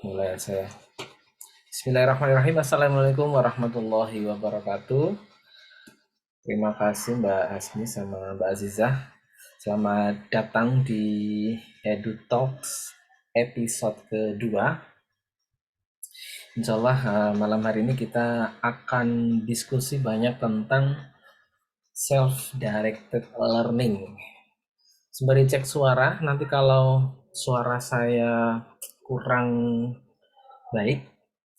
Mulai saya. Bismillahirrahmanirrahim. Assalamualaikum warahmatullahi wabarakatuh. Terima kasih Mbak Hasmi sama Mbak Azizah. Selamat datang di Edu Talks episode kedua. Insya Allah malam hari ini kita akan diskusi banyak tentang self-directed learning. Sembari cek suara, nanti kalau suara saya kurang baik,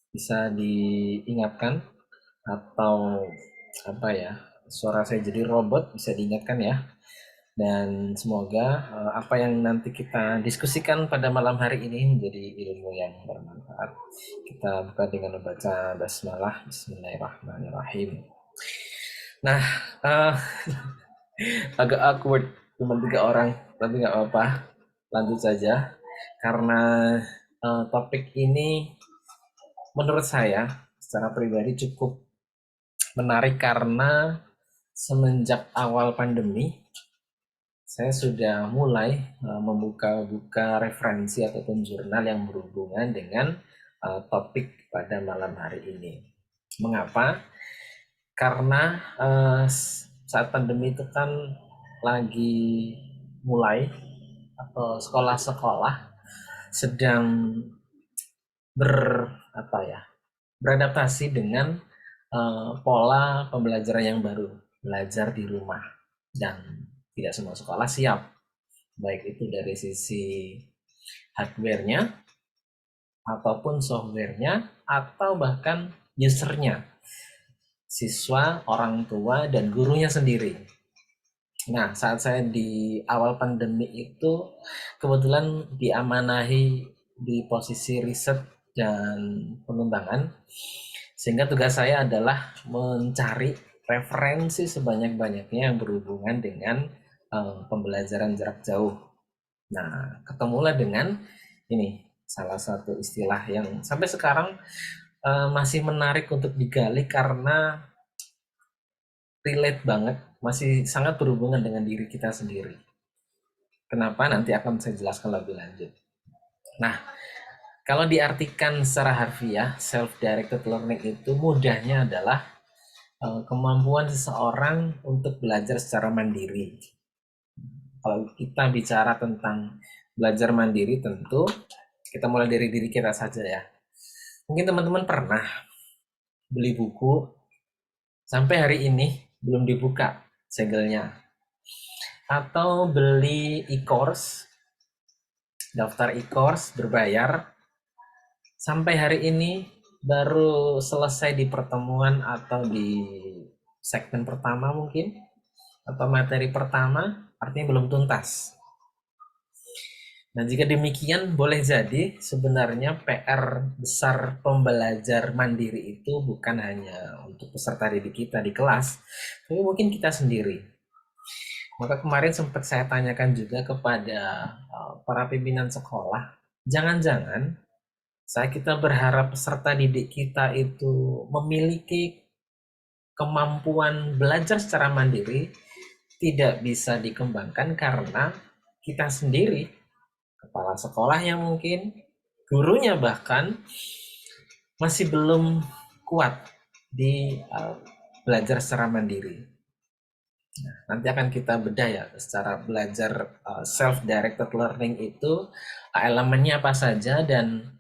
bisa diingatkan, atau apa ya, suara saya jadi robot bisa diingatkan ya. Dan semoga apa yang nanti kita diskusikan pada malam hari ini menjadi ilmu yang bermanfaat. Kita buka dengan membaca basmalah. Bismillahirrahmanirrahim. Nah, uh, agak awkward, cuma 3 orang, tapi nggak apa-apa, lanjut saja. Karena topik ini menurut saya secara pribadi cukup menarik, karena semenjak awal pandemi saya sudah mulai membuka-buka referensi ataupun jurnal yang berhubungan dengan topik pada malam hari ini. Mengapa? Karena saat pandemi itu kan lagi mulai, atau sekolah-sekolah sedang beradaptasi dengan pola pembelajaran yang baru, belajar di rumah, dan tidak semua sekolah siap, baik itu dari sisi hardware-nya ataupun software-nya, atau bahkan usernya, siswa, orang tua, dan gurunya sendiri. Nah, saat saya di awal pandemi itu kebetulan diamanahi di posisi riset dan pengembangan, sehingga tugas saya adalah mencari referensi sebanyak-banyaknya yang berhubungan dengan pembelajaran jarak jauh. Nah, ketemulah dengan ini, salah satu istilah yang sampai sekarang masih menarik untuk digali karena relate banget, masih sangat berhubungan dengan diri kita sendiri. Kenapa? Nanti akan saya jelaskan lebih lanjut. Nah, kalau diartikan secara harfiah, self-directed learning itu mudahnya adalah kemampuan seseorang untuk belajar secara mandiri. Kalau kita bicara tentang belajar mandiri, tentu kita mulai dari diri kita saja ya. Mungkin teman-teman pernah beli buku, sampai hari ini belum dibuka segelnya. Atau beli e-course, daftar e-course berbayar, sampai hari ini baru selesai di pertemuan atau di segmen pertama mungkin, atau materi pertama, artinya belum tuntas. Nah, jika demikian, boleh jadi sebenarnya PR besar pembelajar mandiri itu bukan hanya untuk peserta didik kita di kelas, tapi mungkin kita sendiri. Maka kemarin sempat saya tanyakan juga kepada para pimpinan sekolah, jangan-jangan kita berharap peserta didik kita itu memiliki kemampuan belajar secara mandiri tidak bisa dikembangkan karena kita sendiri, kepala sekolahnya mungkin, gurunya bahkan, masih belum kuat di belajar secara mandiri. Nah, nanti akan kita bedah ya secara belajar self-directed learning itu elemennya apa saja dan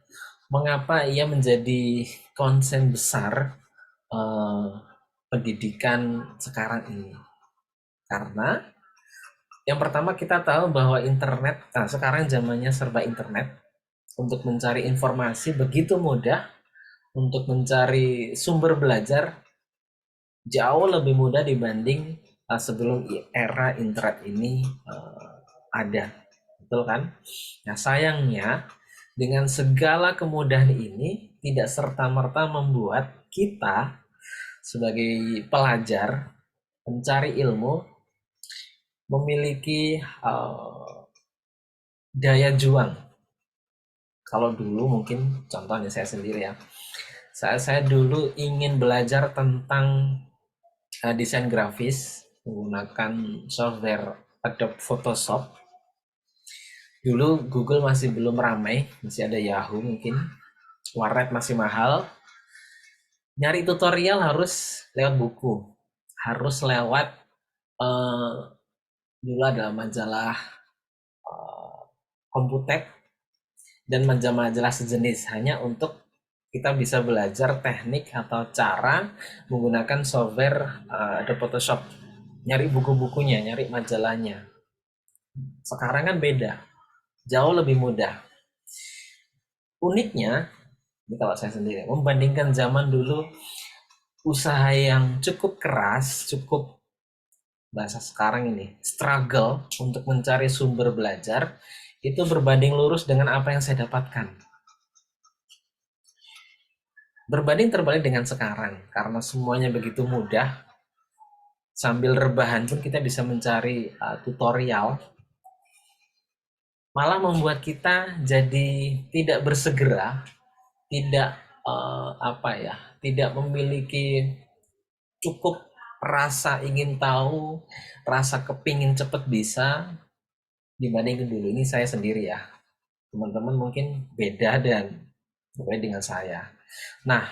mengapa ia menjadi konsen besar pendidikan sekarang ini. Karena yang pertama, kita tahu bahwa internet, sekarang zamannya serba internet. Untuk mencari informasi begitu mudah, untuk mencari sumber belajar jauh lebih mudah dibanding sebelum era internet ini ada. Betul kan? Nah, sayangnya dengan segala kemudahan ini tidak serta-merta membuat kita sebagai pelajar pencari ilmu memiliki daya juang. Kalau dulu mungkin, contohnya saya sendiri ya, saya dulu ingin belajar tentang desain grafis menggunakan software Adobe Photoshop. Dulu Google masih belum ramai, masih ada Yahoo mungkin. warnet masih mahal, nyari tutorial harus lewat buku, harus lewat eh, dulu ada majalah Komputek dan majalah-majalah sejenis hanya untuk kita bisa belajar teknik atau cara menggunakan software Adobe Photoshop. Nyari buku-bukunya, nyari majalahnya. Sekarang kan beda, jauh lebih mudah. Uniknya, ini kalau saya sendiri, membandingkan zaman dulu, usaha yang cukup keras, cukup bahasa sekarang ini, struggle untuk mencari sumber belajar, itu berbanding lurus dengan apa yang saya dapatkan. Berbanding terbalik dengan sekarang, karena semuanya begitu mudah, sambil rebahan pun kita bisa mencari tutorial, malah membuat kita jadi tidak bersegera, tidak tidak memiliki cukup rasa ingin tahu, rasa kepingin cepet bisa dibandingkan dulu. Ini saya sendiri ya, teman-teman mungkin beda dan berbeda dengan saya. Nah,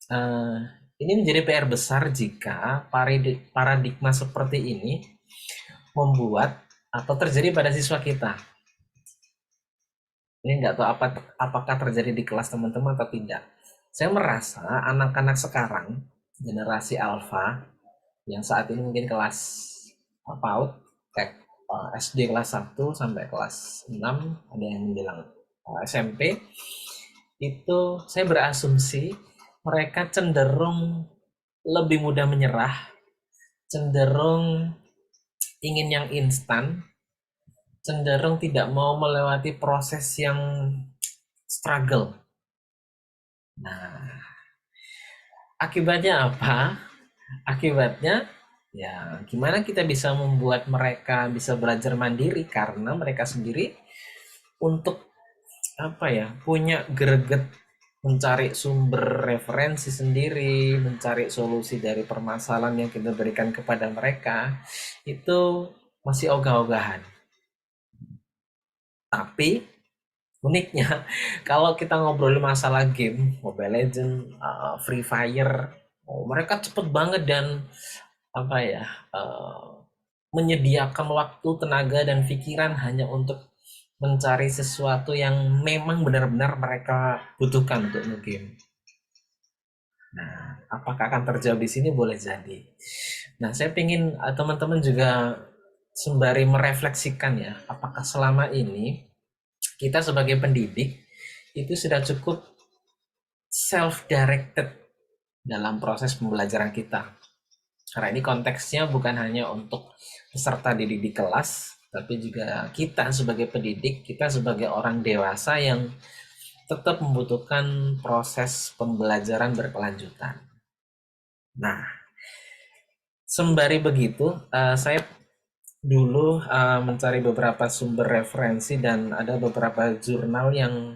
eh, ini menjadi PR besar jika paradigma seperti ini membuat atau terjadi pada siswa kita. Ini nggak tahu apakah terjadi di kelas teman-teman atau tidak. Saya merasa anak-anak sekarang, generasi alfa, yang saat ini mungkin kelas PAUD, kayak SD kelas 1 sampai kelas 6, ada yang bilang SMP, itu saya berasumsi mereka cenderung lebih mudah menyerah, cenderung ingin yang instan, cenderung tidak mau melewati proses yang struggle. Nah, akibatnya apa? Akibatnya ya gimana kita bisa membuat mereka bisa belajar mandiri karena mereka sendiri untuk punya greget mencari sumber referensi sendiri, mencari solusi dari permasalahan yang kita berikan kepada mereka itu masih ogah-ogahan. Tapi uniknya, kalau kita ngobrolin masalah game, Mobile Legends, Free Fire, mereka cepet banget dan apa ya, menyediakan waktu, tenaga, dan pikiran hanya untuk mencari sesuatu yang memang benar-benar mereka butuhkan untuk game. Nah, apakah akan terjawab di sini? Boleh jadi. Nah, saya ingin teman-teman juga sembari merefleksikan ya, apakah selama ini kita sebagai pendidik itu sudah cukup self-directed dalam proses pembelajaran kita. Karena ini konteksnya bukan hanya untuk peserta didik di kelas, tapi juga kita sebagai pendidik, kita sebagai orang dewasa yang tetap membutuhkan proses pembelajaran berkelanjutan. Nah, sembari begitu, saya dulu mencari beberapa sumber referensi dan ada beberapa jurnal yang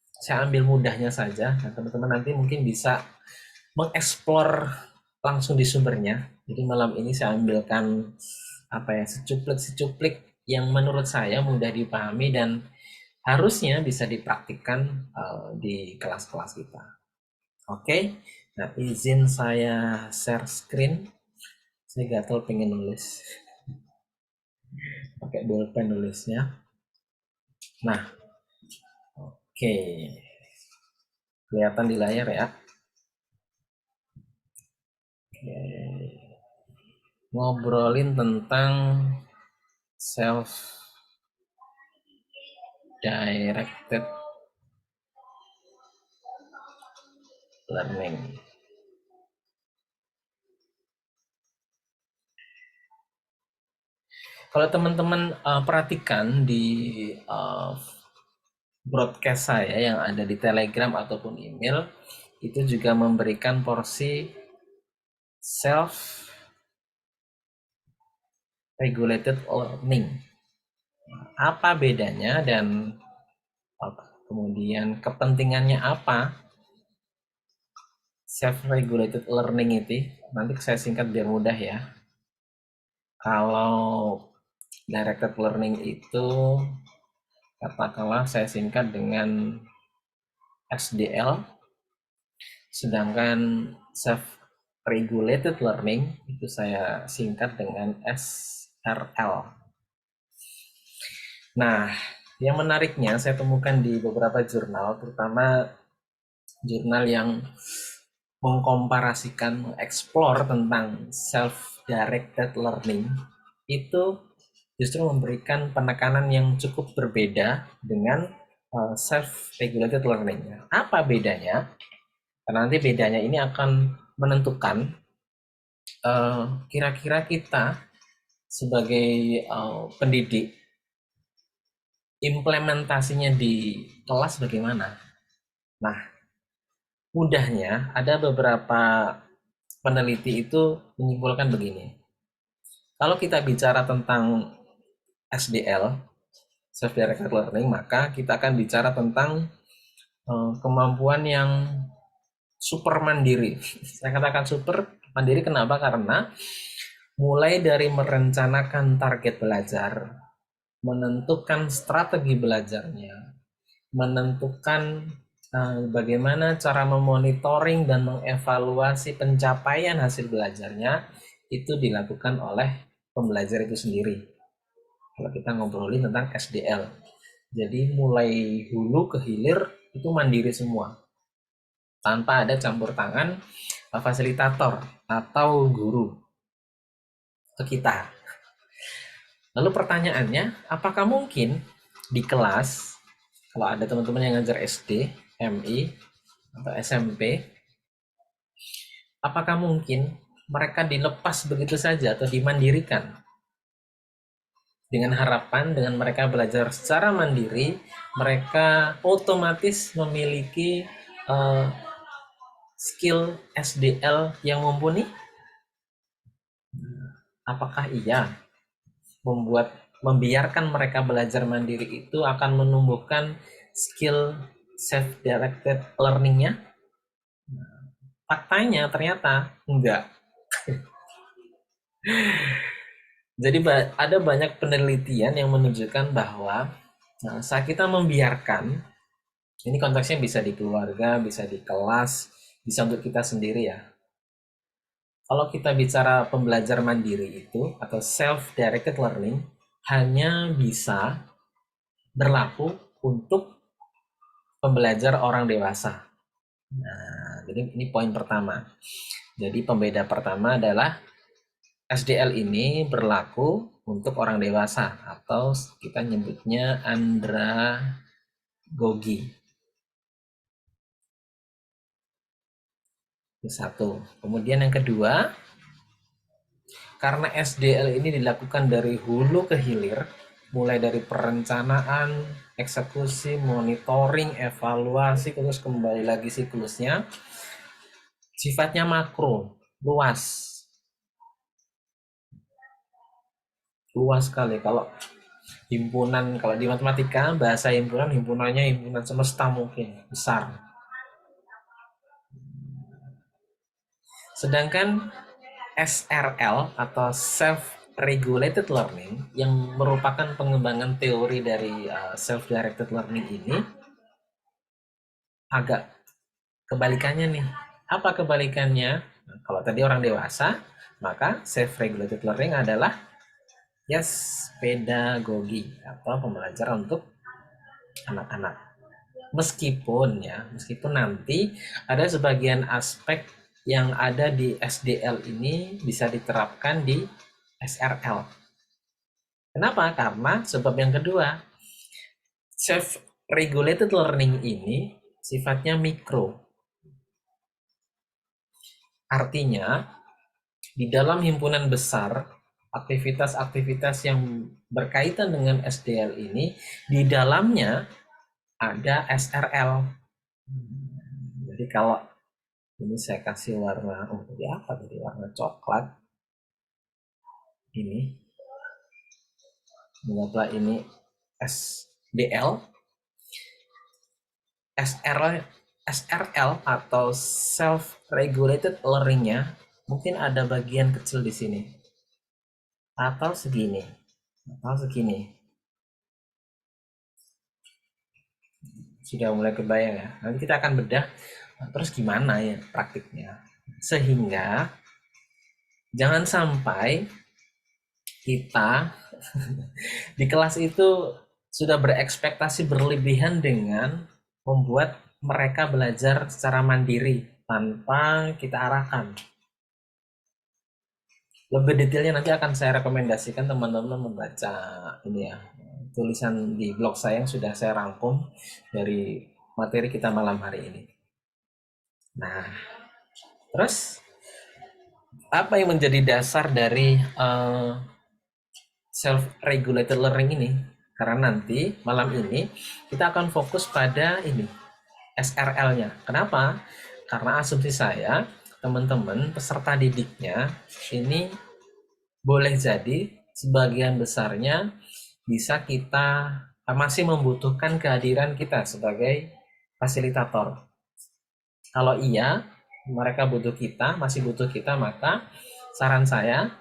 saya ambil mudahnya saja. Nah, teman-teman nanti mungkin bisa mengeksplor langsung di sumbernya. Jadi malam ini saya ambilkan secuplik yang menurut saya mudah dipahami dan harusnya bisa dipraktikkan di kelas-kelas kita. Oke, nah izin saya share screen. Saya gatel pengen nulis, pakai bolpen nulisnya. Nah, oke, kelihatan di layar ya. Oke. Ngobrolin tentang self directed learning. Kalau teman-teman perhatikan di broadcast saya yang ada di Telegram ataupun email, itu juga memberikan porsi self regulated learning. Apa bedanya dan kemudian kepentingannya apa self regulated learning itu? Nanti saya singkat biar mudah ya. Kalau directed learning itu katakanlah saya singkat dengan SDL, sedangkan self-regulated learning itu saya singkat dengan SRL. Nah, yang menariknya saya temukan di beberapa jurnal, terutama jurnal yang mengkomparasikan, mengeksplor tentang self-directed learning, itu justru memberikan penekanan yang cukup berbeda dengan self-regulated learning. Apa bedanya? Karena nanti bedanya ini akan menentukan kira-kira kita sebagai pendidik implementasinya di kelas bagaimana. Nah, mudahnya ada beberapa peneliti itu menyimpulkan begini. Kalau kita bicara tentang SDL, self-directed learning, maka kita akan bicara tentang kemampuan yang super mandiri. Saya katakan super mandiri kenapa? Karena mulai dari merencanakan target belajar, menentukan strategi belajarnya, menentukan bagaimana cara memonitoring dan mengevaluasi pencapaian hasil belajarnya, itu dilakukan oleh pembelajar itu sendiri. Kalau kita ngobrolin tentang SDL, jadi mulai hulu ke hilir itu mandiri semua, tanpa ada campur tangan fasilitator atau guru ke kita. Lalu pertanyaannya, apakah mungkin di kelas, kalau ada teman-teman yang ngajar SD, MI, atau SMP, apakah mungkin mereka dilepas begitu saja atau dimandirikan? Dengan harapan dengan mereka belajar secara mandiri, mereka otomatis memiliki skill SDL yang mumpuni? Apakah iya membiarkan mereka belajar mandiri itu akan menumbuhkan skill self-directed learning-nya? Faktanya ternyata enggak. Jadi ada banyak penelitian yang menunjukkan bahwa saat kita membiarkan, ini konteksnya bisa di keluarga, bisa di kelas, bisa untuk kita sendiri ya. Kalau kita bicara pembelajar mandiri itu atau self-directed learning, hanya bisa berlaku untuk pembelajar orang dewasa. Nah, jadi ini poin pertama. Jadi pembeda pertama adalah SDL ini berlaku untuk orang dewasa atau kita nyebutnya andragogi. Itu satu. Kemudian yang kedua, karena SDL ini dilakukan dari hulu ke hilir, mulai dari perencanaan, eksekusi, monitoring, evaluasi, terus kembali lagi siklusnya, sifatnya makro, luas. Luas sekali. Kalau himpunan, kalau di matematika bahasa himpunannya himpunan semesta mungkin besar. Sedangkan SRL atau self regulated learning yang merupakan pengembangan teori dari self directed learning ini agak kebalikannya nih. Apa kebalikannya? Nah, kalau tadi orang dewasa, maka self regulated learning adalah pedagogi atau pembelajaran untuk anak-anak. Meskipun nanti ada sebagian aspek yang ada di SDL ini bisa diterapkan di SRL. Kenapa? Karena sebab yang kedua, self-regulated learning ini sifatnya mikro. Artinya, di dalam himpunan besar, aktivitas-aktivitas yang berkaitan dengan SDL ini, di dalamnya ada SRL. Jadi kalau ini saya kasih warna, jadi apa tadi? Warna coklat. Ini. Mengapa ini SDL? SRL atau self-regulated learning-nya mungkin ada bagian kecil di sini. Atau segini. Atau segini. Sudah mulai kebayang ya. Nanti kita akan bedah terus gimana ya praktiknya. Sehingga jangan sampai kita di kelas itu sudah berekspektasi berlebihan dengan membuat mereka belajar secara mandiri tanpa kita arahkan. Lebih detailnya nanti akan saya rekomendasikan teman-teman membaca ini ya, tulisan di blog saya yang sudah saya rangkum dari materi kita malam hari ini. Nah, terus apa yang menjadi dasar dari self-regulated learning ini? Karena nanti malam ini kita akan fokus pada ini, SRL-nya. Kenapa? Karena asumsi saya, teman-teman peserta didiknya ini boleh jadi sebagian besarnya bisa kita masih membutuhkan kehadiran kita sebagai fasilitator. Kalau iya, mereka butuh kita, masih butuh kita, maka saran saya,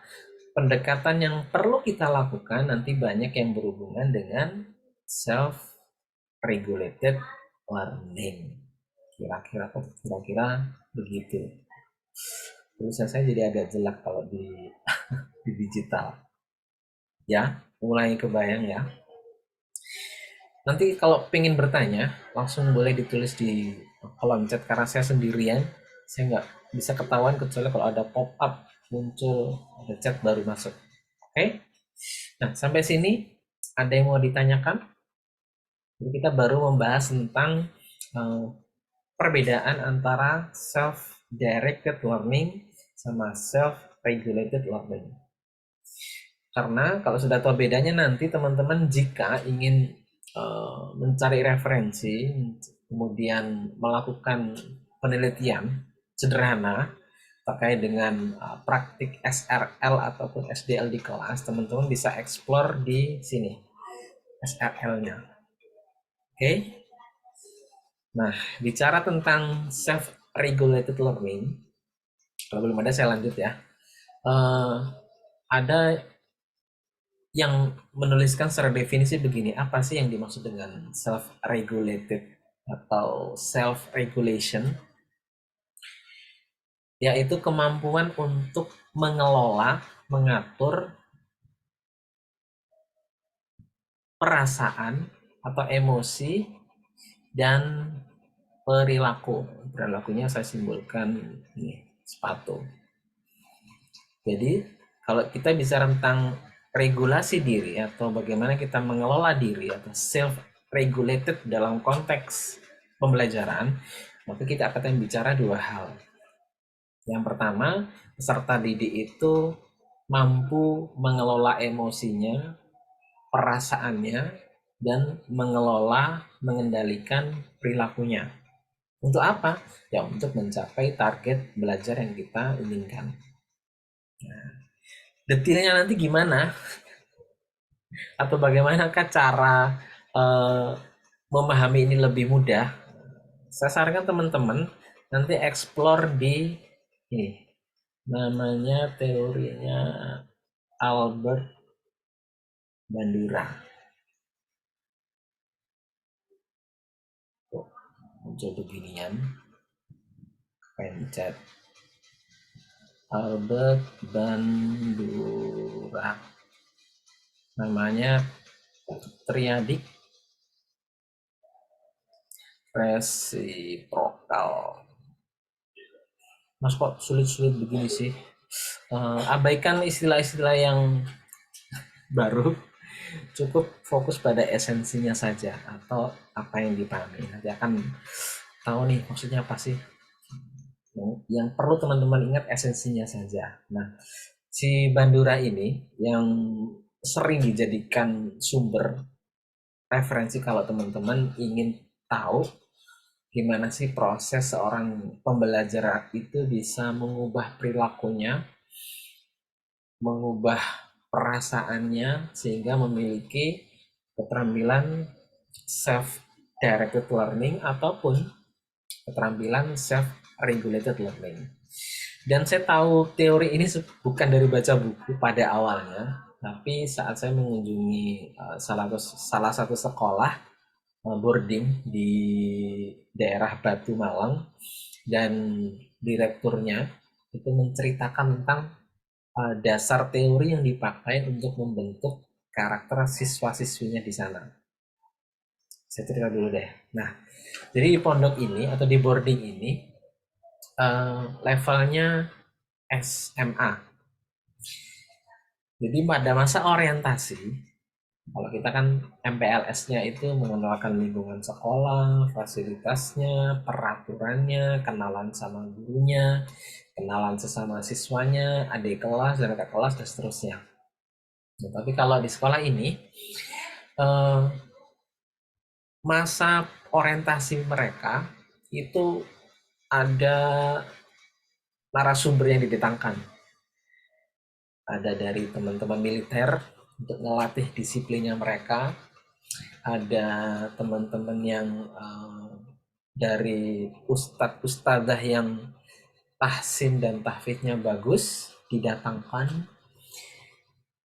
pendekatan yang perlu kita lakukan nanti banyak yang berhubungan dengan self-regulated learning. Kira-kira begitu. Tulisan saya jadi agak jelek kalau di digital. Ya, mulai kebayang ya. Nanti kalau pengen bertanya, langsung boleh ditulis di kolom chat karena saya sendirian. Saya nggak bisa ketahuan kecuali kalau ada pop-up muncul, ada chat baru masuk. Oke? Nah, sampai sini ada yang mau ditanyakan? Jadi kita baru membahas tentang perbedaan antara self-directed learning sama self-regulated learning. Karena kalau sudah tahu bedanya nanti teman-teman jika ingin mencari referensi, kemudian melakukan penelitian sederhana terkait dengan praktik SRL ataupun SDL di kelas, teman-teman bisa explore di sini SRL-nya. Oke. Nah, bicara tentang self-regulated learning, kalau belum ada saya lanjut ya. Ada yang menuliskan secara definisi begini, apa sih yang dimaksud dengan self-regulated atau self-regulation? Yaitu kemampuan untuk mengelola, mengatur perasaan atau emosi dan perilaku. Perilakunya saya simbolkan ini, sepatu. Jadi kalau kita bicara tentang regulasi diri atau bagaimana kita mengelola diri atau self-regulated dalam konteks pembelajaran, maka kita akan bicara dua hal. Yang pertama, peserta didik itu mampu mengelola emosinya, perasaannya, dan mengendalikan perilakunya. Untuk apa? Ya untuk mencapai target belajar yang kita inginkan. Nah, detailnya nanti gimana? Atau bagaimanakah cara memahami ini lebih mudah? Saya sarankan teman-teman nanti explore di ini, namanya teorinya Albert Bandura. Muncul beginian, pencet Albert Bandura, namanya triadik resiprokal. Mas kok sulit-sulit begini sih? Abaikan istilah-istilah yang baru, cukup fokus pada esensinya saja atau apa yang dipahami. Nanti akan tahu nih maksudnya apa sih. Yang perlu teman-teman ingat esensinya saja. Nah, si Bandura ini yang sering dijadikan sumber referensi kalau teman-teman ingin tahu gimana sih proses seorang pembelajar itu bisa mengubah perilakunya, mengubah perasaannya sehingga memiliki keterampilan self-directed learning ataupun keterampilan self-regulated learning. Dan saya tahu teori ini bukan dari baca buku pada awalnya, tapi saat saya mengunjungi salah satu sekolah boarding di daerah Batu Malang, dan direkturnya itu menceritakan tentang dasar teori yang dipakai untuk membentuk karakter siswa-siswinya di sana. Saya cerita dulu deh. Nah, jadi di pondok ini atau di boarding ini levelnya SMA. Jadi pada masa orientasi, kalau kita kan MPLS-nya itu mengenalkan lingkungan sekolah, fasilitasnya, peraturannya, kenalan sama gurunya, kenalan sesama siswanya, adik kelas, dan kakak kelas, dan seterusnya. Nah, tapi kalau di sekolah ini, eh, masa orientasi mereka itu ada narasumber yang didatangkan. Ada dari teman-teman militer untuk melatih disiplinnya mereka, ada teman-teman yang dari ustadz-ustadzah yang tahsin dan tahfidnya bagus didatangkan,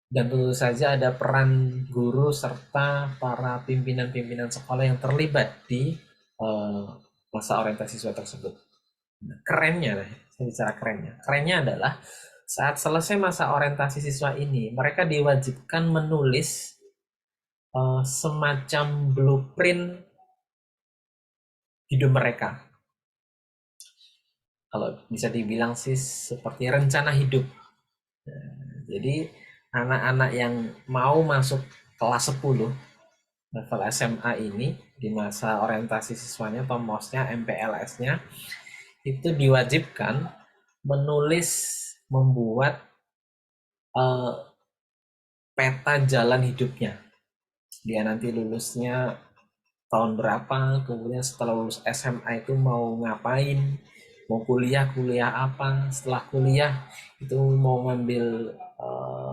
dan tentu saja ada peran guru serta para pimpinan-pimpinan sekolah yang terlibat di masa orientasi siswa tersebut. Nah, kerennya, saya bicara kerennya adalah saat selesai masa orientasi siswa ini, mereka diwajibkan menulis semacam blueprint hidup mereka. Kalau bisa dibilang sih seperti rencana hidup. Jadi anak-anak yang mau masuk kelas 10 level SMA ini di masa orientasi siswanya atau MOS-nya, MPLS-nya, itu diwajibkan menulis, membuat peta jalan hidupnya. Dia nanti lulusnya tahun berapa, kemudian setelah lulus SMA itu mau ngapain, mau kuliah apa, setelah kuliah itu mau ngambil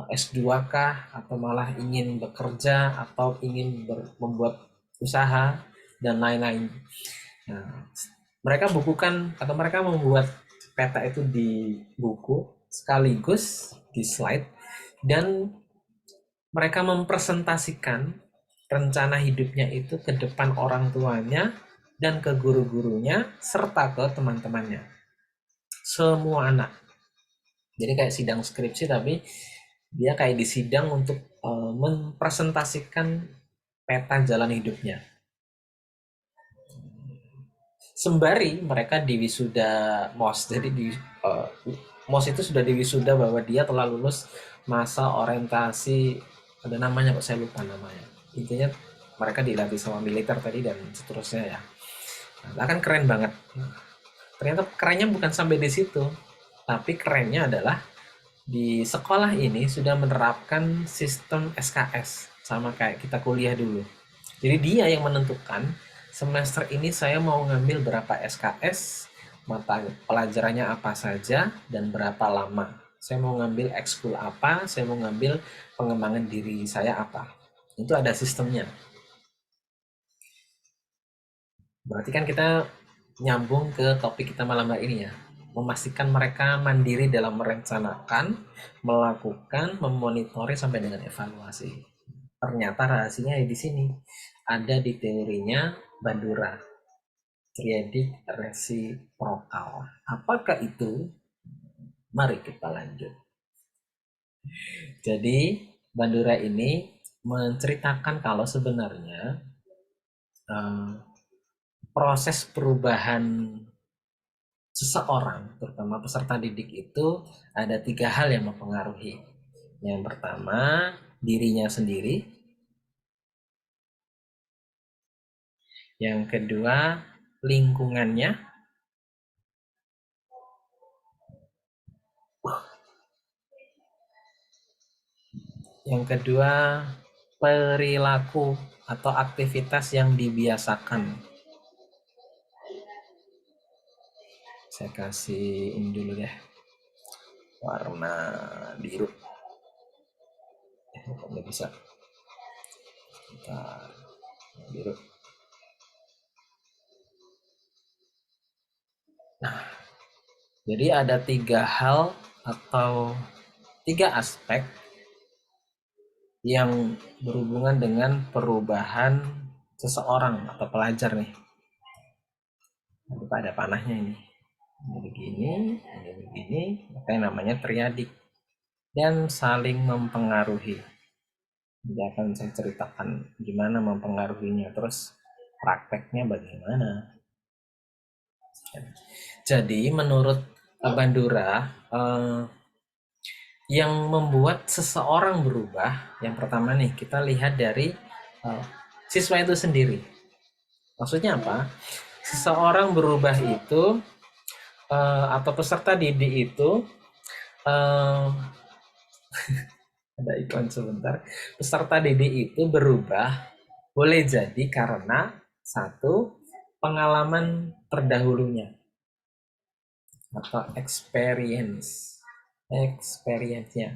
S2 kah, atau malah ingin bekerja, atau ingin membuat usaha, dan lain-lain. Nah, mereka bukukan atau mereka membuat peta itu di buku sekaligus di slide, dan mereka mempresentasikan rencana hidupnya itu ke depan orang tuanya dan ke guru-gurunya serta ke teman-temannya, semua anak. Jadi kayak sidang skripsi, tapi dia kayak di sidang untuk mempresentasikan peta jalan hidupnya. Sembari mereka di wisuda MOS. Jadi di MOS itu sudah di wisuda bahwa dia telah lulus masa orientasi, ada namanya kok saya lupa namanya. Intinya mereka dilatih sama militer tadi dan seterusnya ya. Nah, kan keren banget. Ternyata kerennya bukan sampai di situ, tapi kerennya adalah di sekolah ini sudah menerapkan sistem SKS sama kayak kita kuliah dulu. Jadi dia yang menentukan semester ini saya mau ngambil berapa SKS, mata pelajarannya apa saja, dan berapa lama. Saya mau ngambil ekskul apa, saya mau ngambil pengembangan diri saya apa. Itu ada sistemnya. Berarti kan kita nyambung ke topik kita malam hari ini ya. Memastikan mereka mandiri dalam merencanakan, melakukan, memonitori sampai dengan evaluasi. Ternyata rahasianya di sini. Ada di teorinya Bandura, triadic resiprokal. Apakah itu? Mari kita lanjut. Jadi Bandura ini menceritakan kalau sebenarnya proses perubahan seseorang, terutama peserta didik itu, ada 3 hal yang mempengaruhi. Yang pertama, dirinya sendiri. Yang kedua, lingkungannya. Yang kedua, perilaku atau aktivitas yang dibiasakan. Saya kasih ini dulu deh, warna biru. Kok nggak bisa? Bentar, biru. Nah, jadi ada 3 hal atau 3 aspek yang berhubungan dengan perubahan seseorang atau pelajar nih, ada panahnya ini begini, makanya namanya triadik, dan saling mempengaruhi. Jadi akan saya ceritakan gimana mempengaruhinya, terus prakteknya bagaimana. Jadi menurut Bandura, yang membuat seseorang berubah, yang pertama nih kita lihat dari siswa itu sendiri. Maksudnya apa? Seseorang berubah itu atau peserta didik itu ada iklan sebentar. Peserta didik itu berubah boleh jadi karena satu, pengalaman terdahulunya atau experience-nya,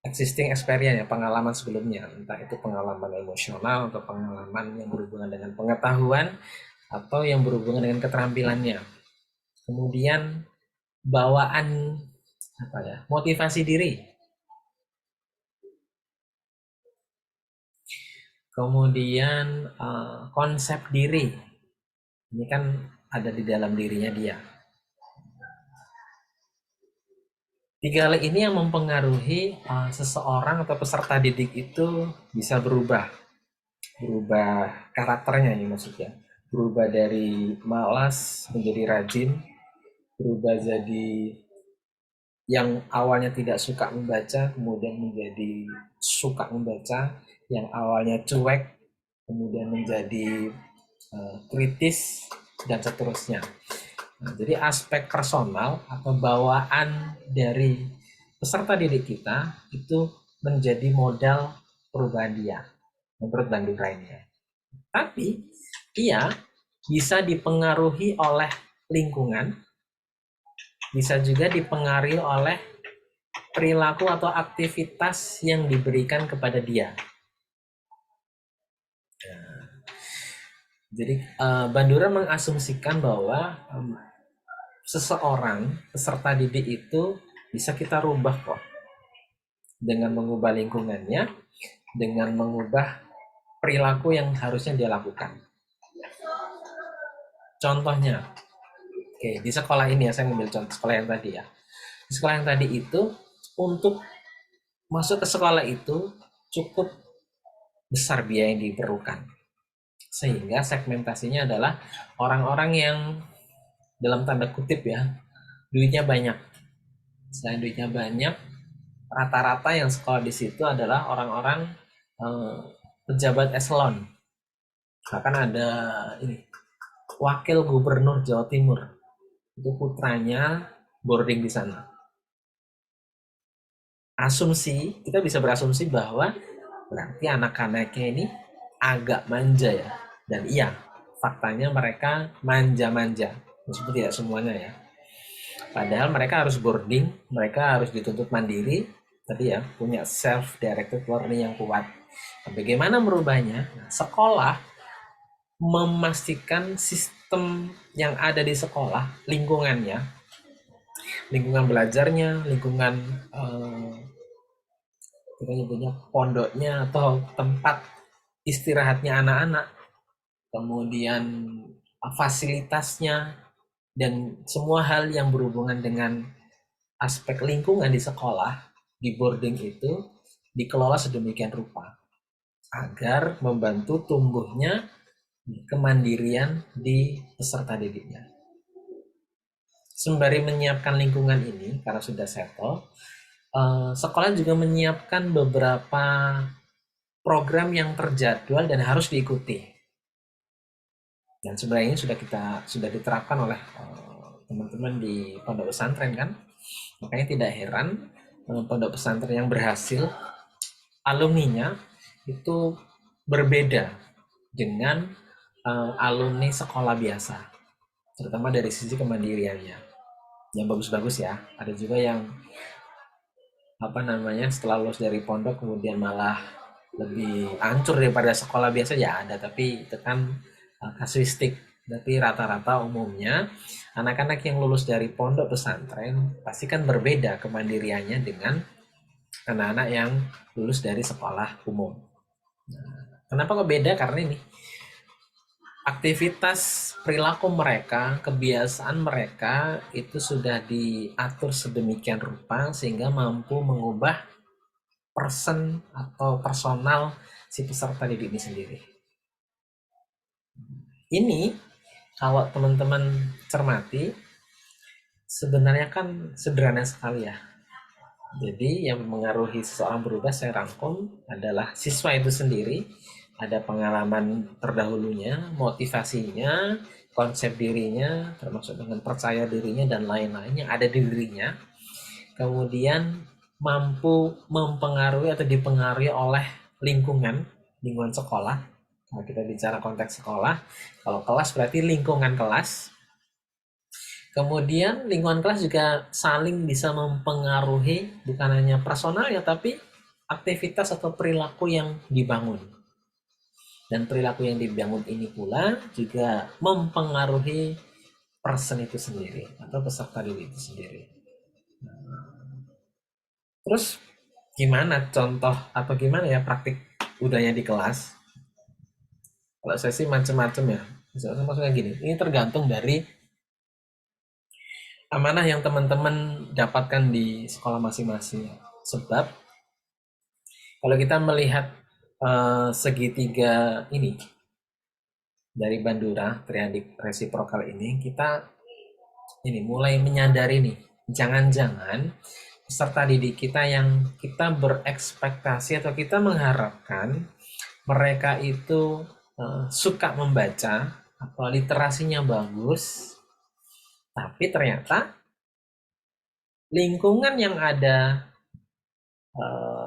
existing experience ya, pengalaman sebelumnya, entah itu pengalaman emosional atau pengalaman yang berhubungan dengan pengetahuan atau yang berhubungan dengan keterampilannya. Kemudian bawaan motivasi diri, kemudian konsep diri, ini kan ada di dalam dirinya dia. Tiga hal ini yang mempengaruhi seseorang atau peserta didik itu bisa berubah karakternya ya, maksudnya berubah dari malas menjadi rajin, berubah jadi yang awalnya tidak suka membaca kemudian menjadi suka membaca, yang awalnya cuek kemudian menjadi kritis, dan seterusnya. Nah, jadi aspek personal atau bawaan dari peserta didik kita itu menjadi modal perubahan dia menurut Bandura ini. Tapi ia bisa dipengaruhi oleh lingkungan, bisa juga dipengaruhi oleh perilaku atau aktivitas yang diberikan kepada dia. Jadi Bandura mengasumsikan bahwa seseorang peserta didik itu bisa kita rubah kok dengan mengubah lingkungannya, dengan mengubah perilaku yang harusnya dia lakukan. Contohnya, oke, di sekolah ini ya, saya ngambil contoh sekolah yang tadi ya. Di sekolah yang tadi itu, untuk masuk ke sekolah itu cukup besar biaya yang diperlukan. Sehingga segmentasinya adalah orang-orang yang dalam tanda kutip ya, duitnya banyak. Selain duitnya banyak, rata-rata yang sekolah di situ adalah orang-orang pejabat eselon. Bahkan ada ini, wakil gubernur Jawa Timur, itu putranya boarding di sana. Asumsi, kita bisa berasumsi bahwa berarti anak-anaknya ini agak manja ya. Dan iya, faktanya mereka manja-manja, meskipun tidak semuanya ya. Padahal mereka harus boarding, mereka harus dituntut mandiri, tadi ya, punya self-directed learning yang kuat. Nah, bagaimana merubahnya? Nah, sekolah memastikan sistem yang ada di sekolah, lingkungannya, lingkungan belajarnya, lingkungan kita nyebutnya pondoknya atau tempat istirahatnya anak-anak, kemudian fasilitasnya, dan semua hal yang berhubungan dengan aspek lingkungan di sekolah, di boarding itu dikelola sedemikian rupa agar membantu tumbuhnya kemandirian di peserta didiknya. Sembari menyiapkan lingkungan ini, karena sudah settle, sekolah juga menyiapkan beberapa program yang terjadwal dan harus diikuti. Dan sebenarnya ini sudah diterapkan oleh teman-teman di pondok pesantren kan. Makanya tidak heran pondok pesantren yang berhasil, alumninya itu berbeda dengan alumni sekolah biasa, terutama dari sisi kemandiriannya. Yang bagus-bagus ya, ada juga yang setelah lulus dari pondok kemudian malah lebih hancur daripada sekolah biasa ya ada, tapi itu kan kasuistik. Tapi rata-rata umumnya anak-anak yang lulus dari pondok pesantren pasti kan berbeda kemandiriannya dengan anak-anak yang lulus dari sekolah umum. Nah, Kenapa kok beda? Karena ini aktivitas perilaku mereka, kebiasaan mereka itu sudah diatur sedemikian rupa sehingga mampu mengubah person atau personal si peserta didik ini sendiri. Ini kalau teman-teman cermati sebenarnya kan sederhana sekali ya. Jadi yang mengaruhi seseorang berubah saya rangkum adalah siswa itu sendiri, ada pengalaman terdahulunya, motivasinya, konsep dirinya, termasuk dengan percaya dirinya dan lain-lain yang ada di dirinya. Kemudian mampu mempengaruhi atau dipengaruhi oleh lingkungan sekolah. Kalau kita bicara konteks sekolah, kalau kelas berarti lingkungan kelas. Kemudian lingkungan kelas juga saling bisa mempengaruhi bukan hanya personal ya, tapi aktivitas atau perilaku yang dibangun. Dan perilaku yang dibangun ini pula juga mempengaruhi person itu sendiri atau peserta didik itu sendiri. Terus gimana contoh atau gimana ya praktik budaya di kelas? Kalau saya sih macam-macam ya. Misalnya maksudnya gini, ini tergantung dari amanah yang teman-teman dapatkan di sekolah masing-masing. Sebab kalau kita melihat segitiga ini dari Bandura triadik resiprokal ini, kita ini mulai menyadari nih, jangan-jangan peserta didik kita yang kita berekspektasi atau kita mengharapkan mereka itu suka membaca atau literasinya bagus, tapi ternyata lingkungan yang ada,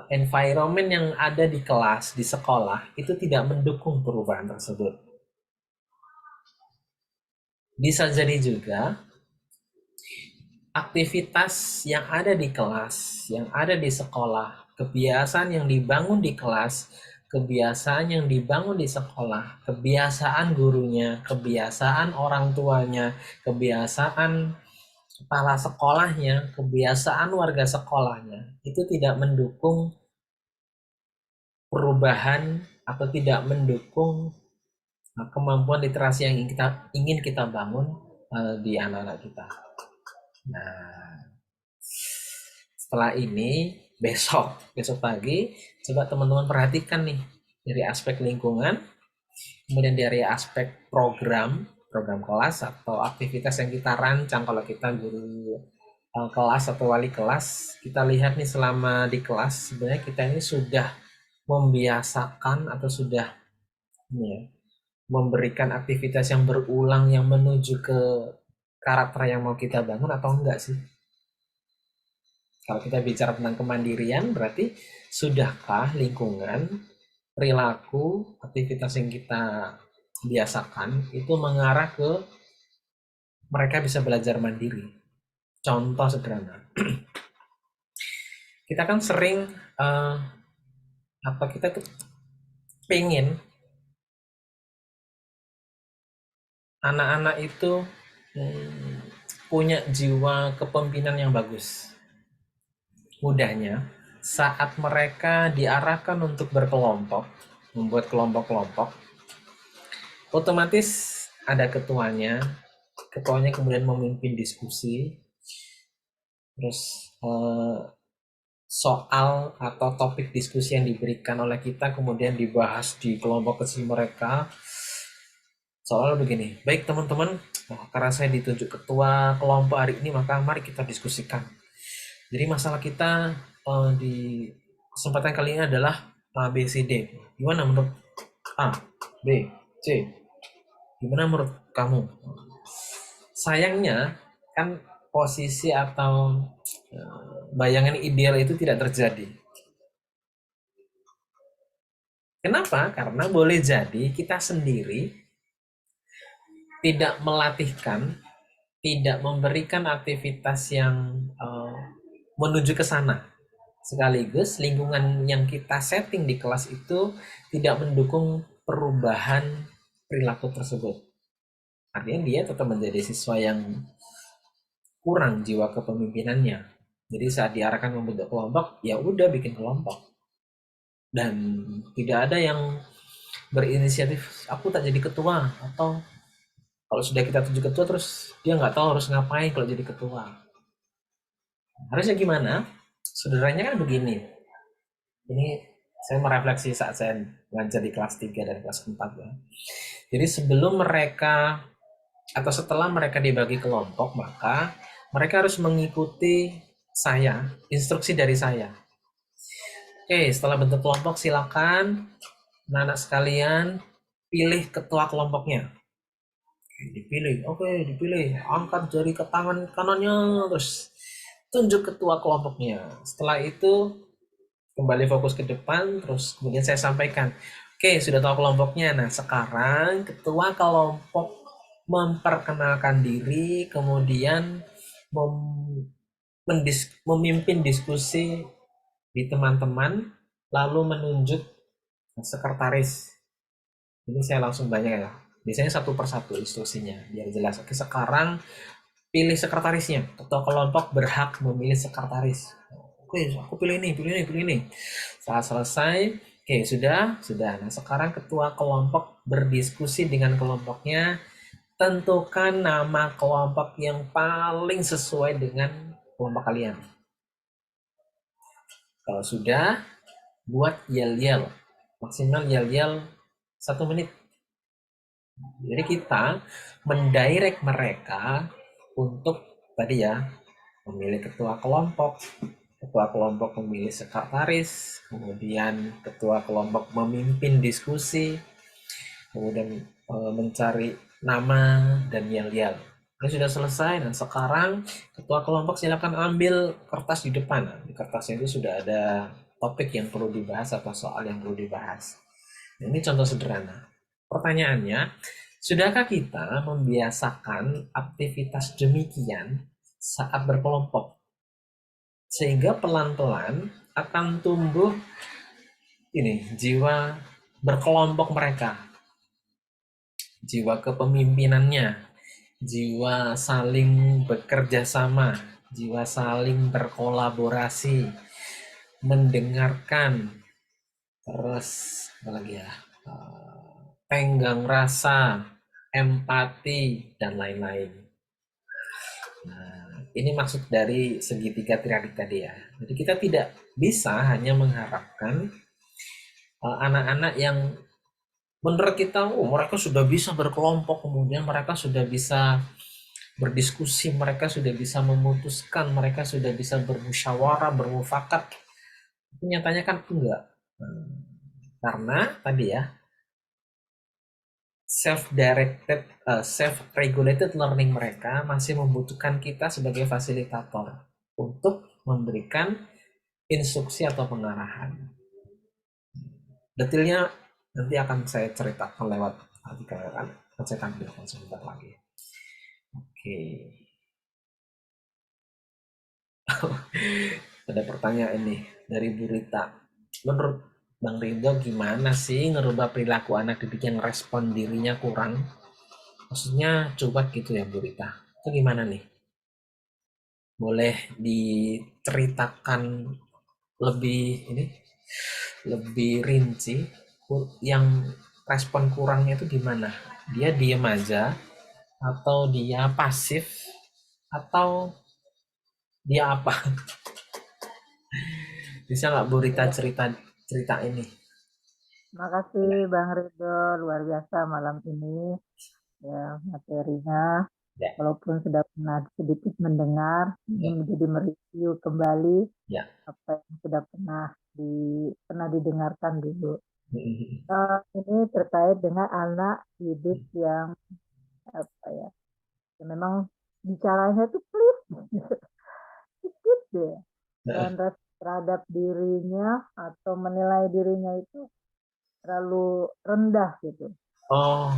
environment yang ada di kelas, di sekolah, itu tidak mendukung perubahan tersebut. Bisa jadi juga aktivitas yang ada di kelas, yang ada di sekolah, kebiasaan yang dibangun di kelas, kebiasaan yang dibangun di sekolah, kebiasaan gurunya, kebiasaan orang tuanya, kebiasaan kepala sekolahnya, kebiasaan warga sekolahnya, itu tidak mendukung perubahan atau tidak mendukung kemampuan literasi yang ingin kita bangun di anak-anak kita. Nah, setelah ini besok pagi coba teman-teman perhatikan nih dari aspek lingkungan, kemudian dari aspek program kelas atau aktivitas yang kita rancang. Kalau kita guru kelas atau wali kelas, kita lihat nih selama di kelas sebenarnya kita ini sudah membiasakan atau sudah ini ya, memberikan aktivitas yang berulang yang menuju ke karakter yang mau kita bangun atau enggak sih? Kalau kita bicara tentang kemandirian, berarti sudahkah lingkungan, perilaku, aktivitas yang kita biasakan itu mengarah ke mereka bisa belajar mandiri. Contoh sederhana, kita kan sering kita tuh pengen anak-anak itu punya jiwa kepemimpinan yang bagus. Mudahnya, saat mereka diarahkan untuk berkelompok, membuat kelompok-kelompok, otomatis ada ketuanya kemudian memimpin diskusi, terus soal atau topik diskusi yang diberikan oleh kita kemudian dibahas di kelompok kecil mereka. Soalnya begini, baik teman-teman, karena saya ditunjuk ketua kelompok hari ini, maka mari kita diskusikan. Jadi masalah kita di kesempatan kali ini adalah A, B, C, D. Gimana menurut A, B, C? Gimana menurut kamu? Sayangnya kan posisi atau bayangan ideal itu tidak terjadi. Kenapa? Karena boleh jadi kita sendiri tidak melatihkan, tidak memberikan aktivitas yang menuju ke sana. Sekaligus lingkungan yang kita setting di kelas itu tidak mendukung perubahan perilaku tersebut. Artinya dia tetap menjadi siswa yang kurang jiwa kepemimpinannya. Jadi saat diarahkan membentuk kelompok, ya udah bikin kelompok. Dan tidak ada yang berinisiatif, aku tak jadi ketua, atau kalau sudah kita tunjuk ketua terus dia nggak tahu harus ngapain kalau jadi ketua. Harusnya gimana? Sederhananya kan begini. Ini saya merefleksi saat saya ngajar di kelas 3 dan kelas 4 ya. Jadi sebelum mereka atau setelah mereka dibagi kelompok, maka mereka harus mengikuti saya, instruksi dari saya. Oke, setelah bentuk kelompok silakan anak-anak sekalian pilih ketua kelompoknya. Dipilih, oke, dipilih, angkat jari ke tangan kanannya, terus tunjuk ketua kelompoknya. Setelah itu kembali fokus ke depan, terus kemudian saya sampaikan, oke, sudah tahu kelompoknya. Nah, sekarang ketua kelompok memperkenalkan diri, kemudian memimpin diskusi di teman-teman, lalu menunjuk sekretaris. Ini saya langsung banyak ya. Biasanya satu persatu instruksinya, biar jelas. Oke, sekarang pilih sekretarisnya. Ketua kelompok berhak memilih sekretaris. Oke, aku pilih ini, pilih ini, pilih ini. Saat selesai, oke, sudah. Nah, sekarang ketua kelompok berdiskusi dengan kelompoknya, tentukan nama kelompok yang paling sesuai dengan kelompok kalian. Kalau sudah, buat yel-yel. Maksimal yel-yel 1 menit. Jadi kita mendirect mereka untuk tadi ya, memilih ketua kelompok memilih sekretaris, kemudian ketua kelompok memimpin diskusi, kemudian mencari nama dan yel-yel. Ini sudah selesai dan sekarang ketua kelompok silakan ambil kertas di depan. Di kertasnya itu sudah ada topik yang perlu dibahas atau soal yang perlu dibahas. Nah, ini contoh sederhana. Pertanyaannya, sudahkah kita membiasakan aktivitas demikian saat berkelompok? Sehingga pelan-pelan akan tumbuh ini jiwa berkelompok mereka, jiwa kepemimpinannya, jiwa saling bekerja sama, jiwa saling berkolaborasi, mendengarkan, terus apa lagi ya, tenggang rasa, empati, dan lain-lain. Nah, ini maksud dari segitiga triadik tadi ya. Jadi kita tidak bisa hanya mengharapkan anak-anak yang menurut kita, oh mereka sudah bisa berkelompok, kemudian mereka sudah bisa berdiskusi, mereka sudah bisa memutuskan, mereka sudah bisa bermusyawarah, bermufakat. Tapi nyatanya kan enggak. Karena tadi ya, self-regulated learning mereka masih membutuhkan kita sebagai fasilitator untuk memberikan instruksi atau pengarahan. Detailnya nanti akan saya ceritakan lewat artikel, akan saya tampilkan sebentar lagi. Oke. Ada pertanyaan nih dari Bu Rita. Menurut Bang Ridho gimana sih ngerubah perilaku anak didik yang respon dirinya kurang? Maksudnya coba gitu ya Bu Rita. Itu gimana nih? Boleh diceritakan lebih ini, lebih rinci yang respon kurangnya itu gimana? Dia diem aja atau dia pasif atau dia apa? Bisa nggak Bu Rita cerita cerita ini? Makasih Bang Ridho, luar biasa malam ini ya materinya. Ya, Walaupun sudah pernah sedikit mendengar, ini ya, menjadi mereview kembali ya. apa yang sudah pernah didengarkan dulu. Ini terkait dengan anak didik yang apa ya, yang memang bicaranya itu please sedikit deh, dan terhadap dirinya atau menilai dirinya itu terlalu rendah gitu. Oh,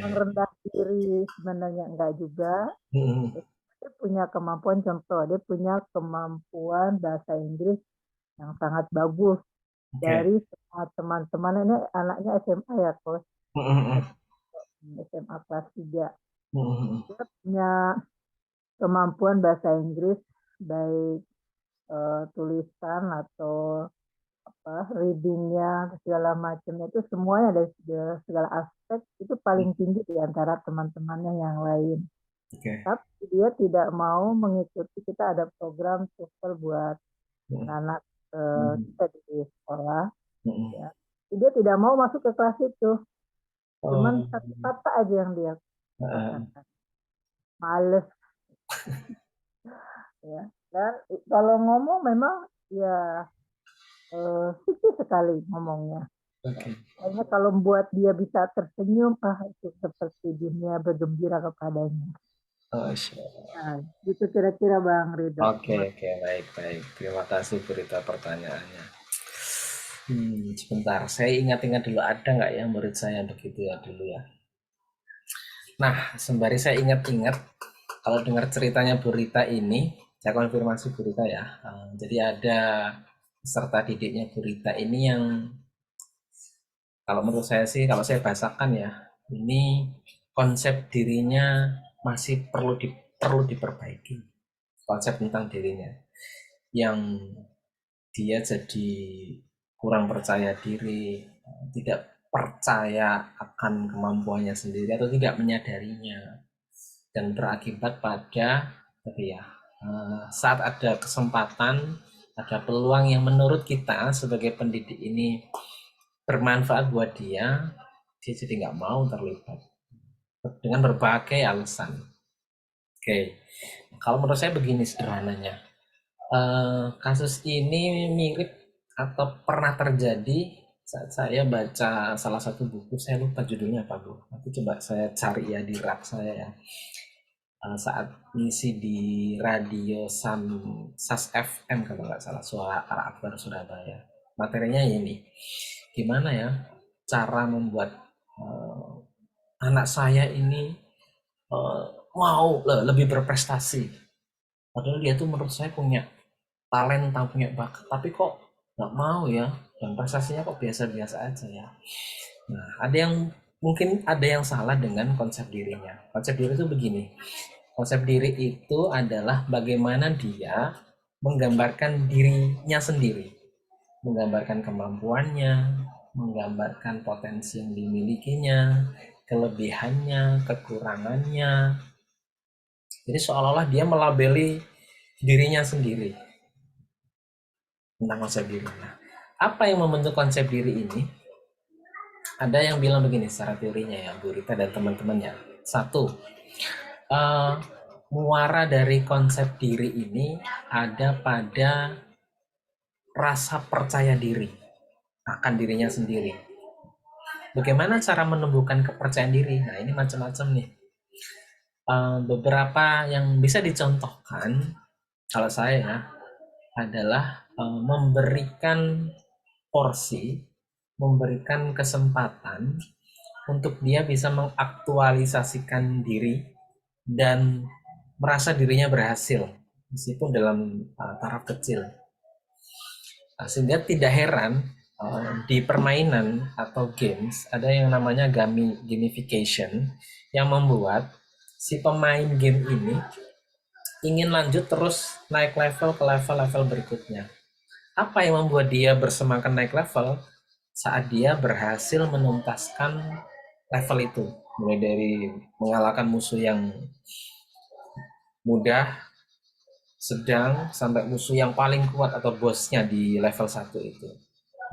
Rendah diri sebenarnya enggak juga. Dia punya kemampuan, contoh dia punya kemampuan bahasa Inggris yang sangat bagus oke. dari semua teman-teman. Ini anaknya SMA ya kos, SMA kelas 3. Dia punya kemampuan bahasa Inggris baik tulisan atau readingnya segala macamnya itu semuanya dari segala aspek itu paling tinggi di antara teman-temannya yang lain. Oke. Tapi dia tidak mau mengikuti, kita ada program TOEFL buat anak kita di sekolah. Ya. Dia tidak mau masuk ke kelas itu. Cuman satu kata aja yang dia katakan. Males. Ya. Dan kalau ngomong memang ya suci sekali ngomongnya. Kayaknya kalau membuat dia bisa tersenyum, itu seperti dunia bergembira kepadanya. Nah, itu kira-kira Bang Ridho. Oke, baik. Terima kasih berita pertanyaannya. Sebentar, saya ingat-ingat dulu, ada nggak ya murid saya begitu ya dulu ya. Nah, sembari saya ingat-ingat, kalau dengar ceritanya Bu Rita ini, saya konfirmasi Bu Rita ya. Jadi ada peserta didiknya Bu Rita ini yang kalau menurut saya sih, kalau saya bahasakan ya, ini konsep dirinya masih perlu diperbaiki. Konsep tentang dirinya yang dia jadi kurang percaya diri, tidak percaya akan kemampuannya sendiri atau tidak menyadarinya, dan berakibat pada saat ada kesempatan, ada peluang yang menurut kita sebagai pendidik ini bermanfaat buat dia jadi nggak mau terlibat dengan berbagai alasan. Oke, kalau menurut saya begini sederhananya. Kasus ini mirip atau pernah terjadi saat saya baca salah satu buku, saya lupa judulnya apa Bu. Nanti coba saya cari ya di rak saya ya. Saat ngisi di radio SAS FM kalau nggak salah, Suara Akbar Surabaya. Materinya ini, gimana ya cara membuat anak saya ini mau lebih berprestasi. Padahal dia tuh menurut saya punya talenta, punya bakat, tapi kok nggak mau ya, dan prestasinya kok biasa-biasa aja ya. Nah, mungkin ada yang salah dengan konsep dirinya. Konsep diri itu begini, konsep diri itu adalah bagaimana dia menggambarkan dirinya sendiri, menggambarkan kemampuannya, menggambarkan potensi yang dimilikinya, kelebihannya, kekurangannya. Jadi seolah-olah dia melabeli dirinya sendiri tentang konsep diri. Nah, apa yang membentuk konsep diri ini? Ada yang bilang begini secara teorinya ya, Bu Rita dan teman-temannya. Satu, muara dari konsep diri ini ada pada rasa percaya diri akan dirinya sendiri. Bagaimana cara menumbuhkan kepercayaan diri? Nah, ini macam-macam nih. Beberapa yang bisa dicontohkan kalau saya adalah memberikan porsi, memberikan kesempatan untuk dia bisa mengaktualisasikan diri dan merasa dirinya berhasil meskipun dalam taraf kecil. Sehingga tidak heran di permainan atau games ada yang namanya gamification yang membuat si pemain game ini ingin lanjut terus naik level ke level-level berikutnya. Apa yang membuat dia bersemangat naik level? Saat dia berhasil menuntaskan level itu, mulai dari mengalahkan musuh yang mudah, sedang, sampai musuh yang paling kuat atau bosnya di level 1 itu.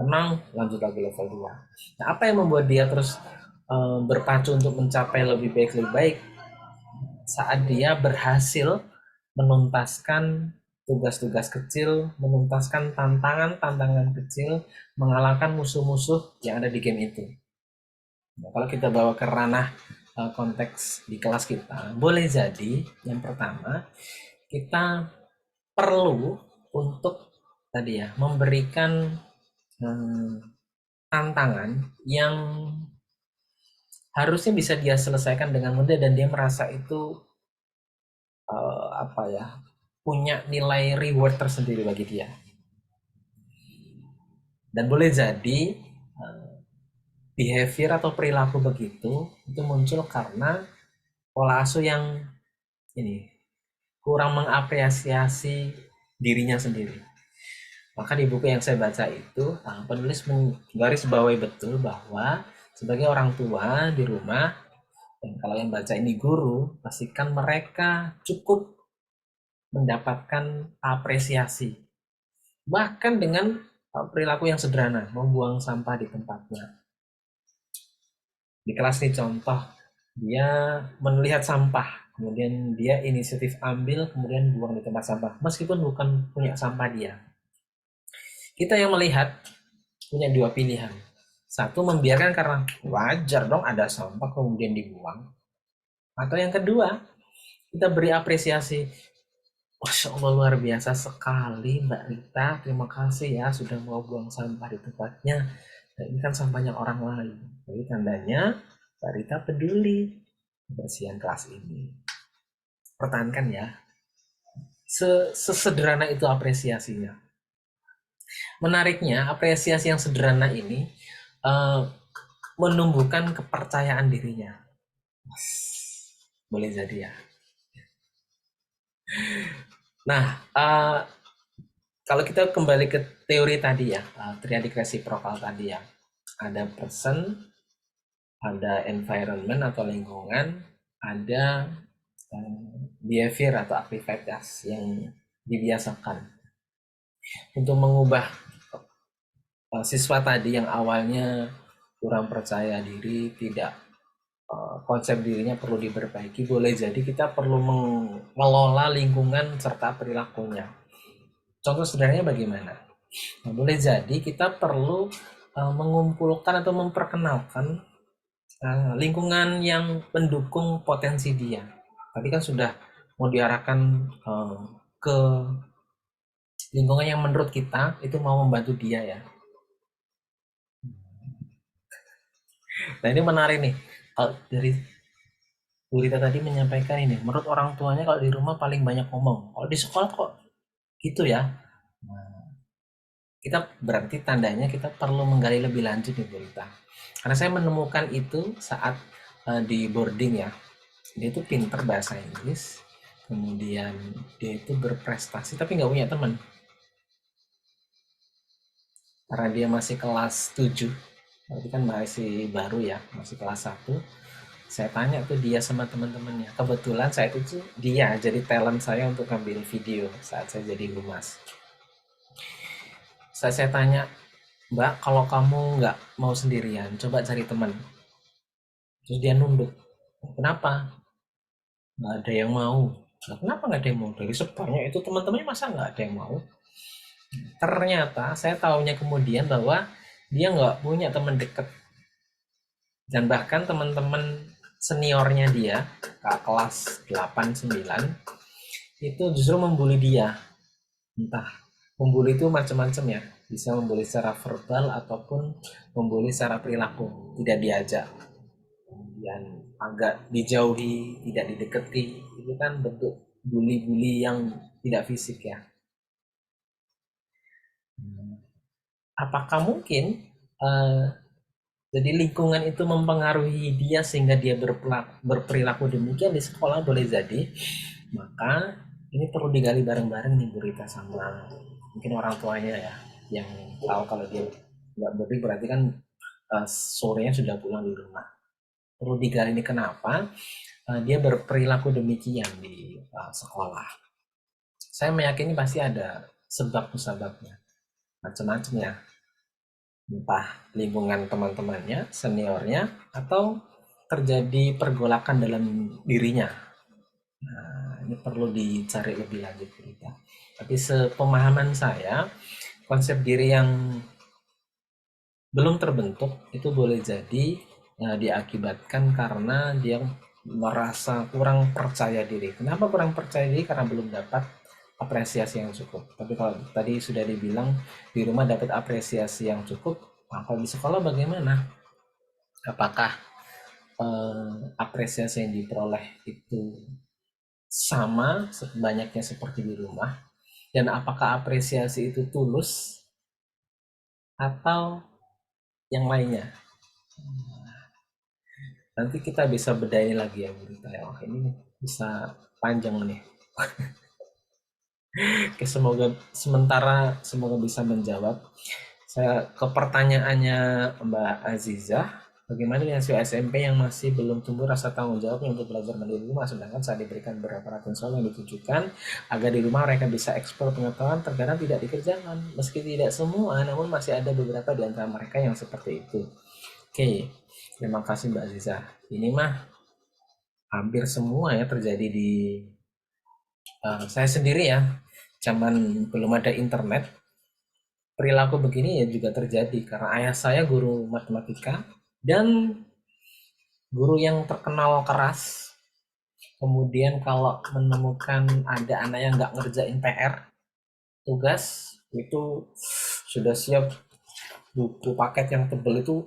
Menang, lanjut lagi level 2. Nah, apa yang membuat dia terus berpacu untuk mencapai lebih baik? Saat dia berhasil menuntaskan tugas-tugas kecil, menuntaskan tantangan-tantangan kecil, mengalahkan musuh-musuh yang ada di game itu. Nah, kalau kita bawa ke ranah konteks di kelas kita, boleh jadi yang pertama kita perlu untuk tadi ya memberikan tantangan yang harusnya bisa dia selesaikan dengan mudah dan dia merasa itu punya nilai reward tersendiri bagi dia. Dan boleh jadi behavior atau perilaku begitu itu muncul karena pola asuh yang kurang mengapresiasi dirinya sendiri. Maka di buku yang saya baca itu, penulis menggaris bawahi betul bahwa sebagai orang tua di rumah, dan kalau yang baca ini guru, pastikan mereka cukup mendapatkan apresiasi. Bahkan dengan perilaku yang sederhana, membuang sampah di tempatnya. Di kelas ini contoh, dia melihat sampah, kemudian dia inisiatif ambil, kemudian buang di tempat sampah, meskipun bukan punya sampah dia. Kita yang melihat punya dua pilihan. Satu, membiarkan karena wajar dong ada sampah kemudian dibuang. Atau yang kedua, kita beri apresiasi. Masya Allah, luar biasa sekali Mbak Rita. Terima kasih ya sudah mau buang sampah di tempatnya. Dan ini kan sampahnya orang lain. Jadi tandanya Mbak Rita peduli kebersihan kelas ini. Pertahankan ya. Sesederhana itu apresiasinya. Menariknya, apresiasi yang sederhana ini eh, menumbuhkan kepercayaan dirinya. Boleh jadi ya. Nah, kalau kita kembali ke teori tadi ya, triadik resiprokal tadi ya, ada person, ada environment atau lingkungan, ada behavior atau aktivitas yang dibiasakan untuk mengubah siswa tadi yang awalnya kurang percaya diri, tidak konsep dirinya perlu diperbaiki. Boleh jadi kita perlu mengelola lingkungan serta perilakunya. Contoh sederhananya bagaimana? Nah, boleh jadi kita perlu mengumpulkan atau memperkenalkan lingkungan yang mendukung potensi dia. Tadi kan sudah mau diarahkan ke lingkungan yang menurut kita itu mau membantu dia ya. Nah ini menarik nih. Kalau dari Gurita tadi menyampaikan ini, menurut orang tuanya kalau di rumah paling banyak ngomong. Kalau di sekolah kok gitu ya. Nah, kita berarti tandanya kita perlu menggali lebih lanjut nih Gurita. Karena saya menemukan itu saat di boarding ya. Dia itu pinter bahasa Inggris, kemudian dia itu berprestasi tapi nggak punya teman. Karena dia masih kelas 7, berarti kan masih baru ya, masih kelas 1. Saya tanya tuh dia sama teman-temannya. Kebetulan saya itu tuh dia jadi talent saya untuk ambil video saat saya jadi humas. Saya tanya, Mbak, kalau kamu nggak mau sendirian, coba cari teman. Terus dia nunduk. Kenapa? Nggak ada yang mau. Nah, kenapa nggak ada yang mau? Dari sebanyak itu teman-temannya masa nggak ada yang mau? Ternyata saya tahunya kemudian bahwa dia nggak punya teman dekat. Dan bahkan teman-teman seniornya dia, kelas 8 9, itu justru membuli dia. Entah, membuli itu macam-macam ya. Bisa membuli secara verbal ataupun membuli secara perilaku. Tidak diajak. Kemudian agak dijauhi, tidak didekati. Itu kan bentuk bully-bully yang tidak fisik ya. Apakah mungkin eh, jadi lingkungan itu mempengaruhi dia sehingga dia berperilaku demikian di sekolah? Boleh jadi. Maka ini perlu digali bareng-bareng nih Bu Rita sama mungkin orang tuanya ya, yang tahu kalau dia nggak berdiri berarti kan sorenya sudah pulang di rumah. Perlu digali ini kenapa dia berperilaku demikian di sekolah. Saya meyakini pasti ada sebab-sebabnya macam-macam ya, entah lingkungan teman-temannya, seniornya, atau terjadi pergolakan dalam dirinya. Nah, ini perlu dicari lebih lanjut kita. Tapi sepemahaman saya, konsep diri yang belum terbentuk itu boleh jadi diakibatkan karena dia merasa kurang percaya diri. Kenapa kurang percaya diri? Karena belum dapat apresiasi yang cukup. Tapi kalau tadi sudah dibilang di rumah dapat apresiasi yang cukup, nah kalau di sekolah bagaimana? Apakah apresiasi yang diperoleh itu sama banyaknya seperti di rumah? Dan apakah apresiasi itu tulus atau yang lainnya? Nanti kita bisa bedain lagi ya Bu Rita ya. Oh, ini bisa panjang nih. Oke, semoga bisa menjawab. Saya ke pertanyaannya Mbak Azizah, bagaimana dengan siswa SMP yang masih belum tumbuh rasa tanggung jawabnya untuk belajar mandiri di rumah, sedangkan saat diberikan beberapa latihan soal yang ditujukan agar di rumah mereka bisa eksplor pengetahuan terkadang tidak dikerjakan. Meski tidak semua, namun masih ada beberapa di antara mereka yang seperti itu. Oke, terima kasih Mbak Azizah. Ini mah hampir semua ya terjadi di saya sendiri ya. Zaman belum ada internet, perilaku begini ya juga terjadi karena ayah saya guru matematika dan guru yang terkenal keras. Kemudian kalau menemukan ada anak yang nggak ngerjain PR, tugas, itu sudah siap buku paket yang tebel itu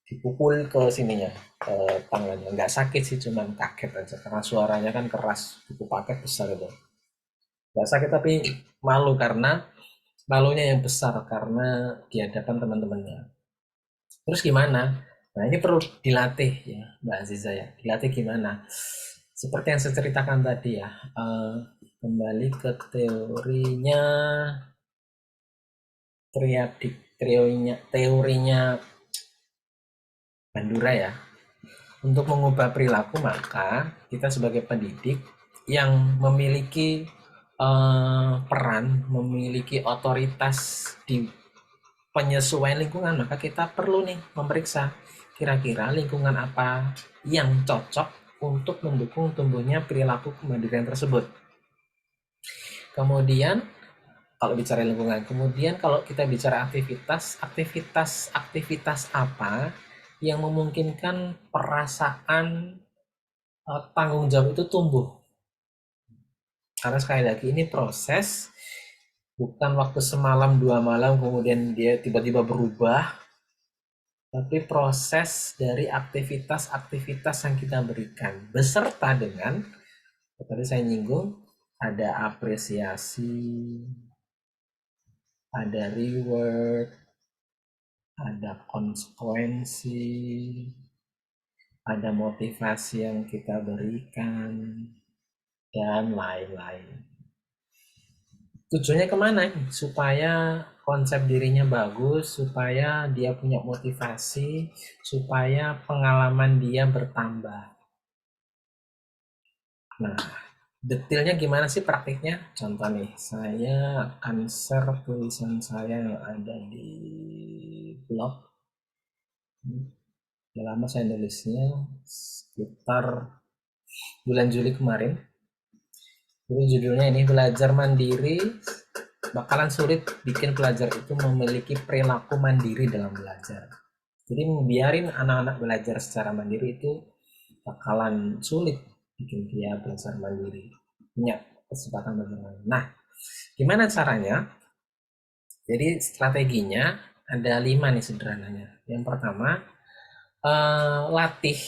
dipukul ke sininya, ke tangannya. Nggak sakit sih, cuman kaget aja karena suaranya kan keras, buku paket besar itu. Nggak sakit tapi malu karena malunya yang besar karena di hadapan teman-temannya. Terus gimana? Nah, ini perlu dilatih ya, Mbak Aziza ya. Dilatih gimana? Seperti yang saya ceritakan tadi ya, kembali ke teorinya Bandura ya. Untuk mengubah perilaku, maka kita sebagai pendidik yang memiliki peran, memiliki otoritas di penyesuaian lingkungan, maka kita perlu nih memeriksa kira-kira lingkungan apa yang cocok untuk mendukung tumbuhnya perilaku kemandirian tersebut. Kemudian kalau bicara lingkungan, kemudian kalau kita bicara aktivitas apa yang memungkinkan perasaan tanggung jawab itu tumbuh. Karena sekali lagi ini proses, bukan waktu semalam dua malam kemudian dia tiba-tiba berubah, tapi proses dari aktivitas-aktivitas yang kita berikan beserta dengan tadi saya nyinggung ada apresiasi, ada reward, ada konsekuensi, ada motivasi yang kita berikan, dan lain-lain. Tujuannya kemana? Supaya konsep dirinya bagus, supaya dia punya motivasi, supaya pengalaman dia bertambah. Nah, detailnya gimana sih praktiknya? Contoh nih, saya akan share tulisan saya yang ada di blog. Udah lama saya nulisnya, sekitar bulan Juli kemarin. Jadi judulnya ini, belajar mandiri bakalan sulit bikin pelajar itu memiliki perilaku mandiri dalam belajar. Jadi biarin anak-anak belajar secara mandiri itu bakalan sulit bikin dia belajar mandiri, punya kesempatan belajar mandiri. Nah, gimana caranya? Jadi strateginya ada 5 nih sederhananya. Yang pertama, latih.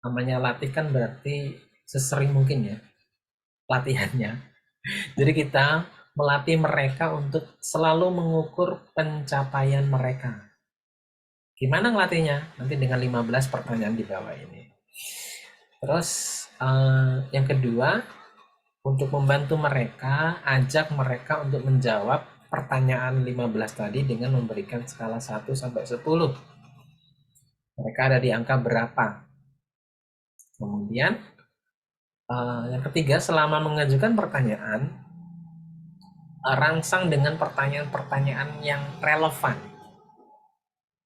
Namanya latih kan berarti sesering mungkin ya latihannya. Jadi kita melatih mereka untuk selalu mengukur pencapaian mereka. Gimana ngelatihnya? Nanti dengan 15 pertanyaan di bawah ini. Terus yang kedua, untuk membantu mereka, ajak mereka untuk menjawab pertanyaan 15 tadi dengan memberikan skala 1 sampai 10. Mereka ada di angka berapa? Kemudian yang ketiga, selama mengajukan pertanyaan, rangsang dengan pertanyaan-pertanyaan yang relevan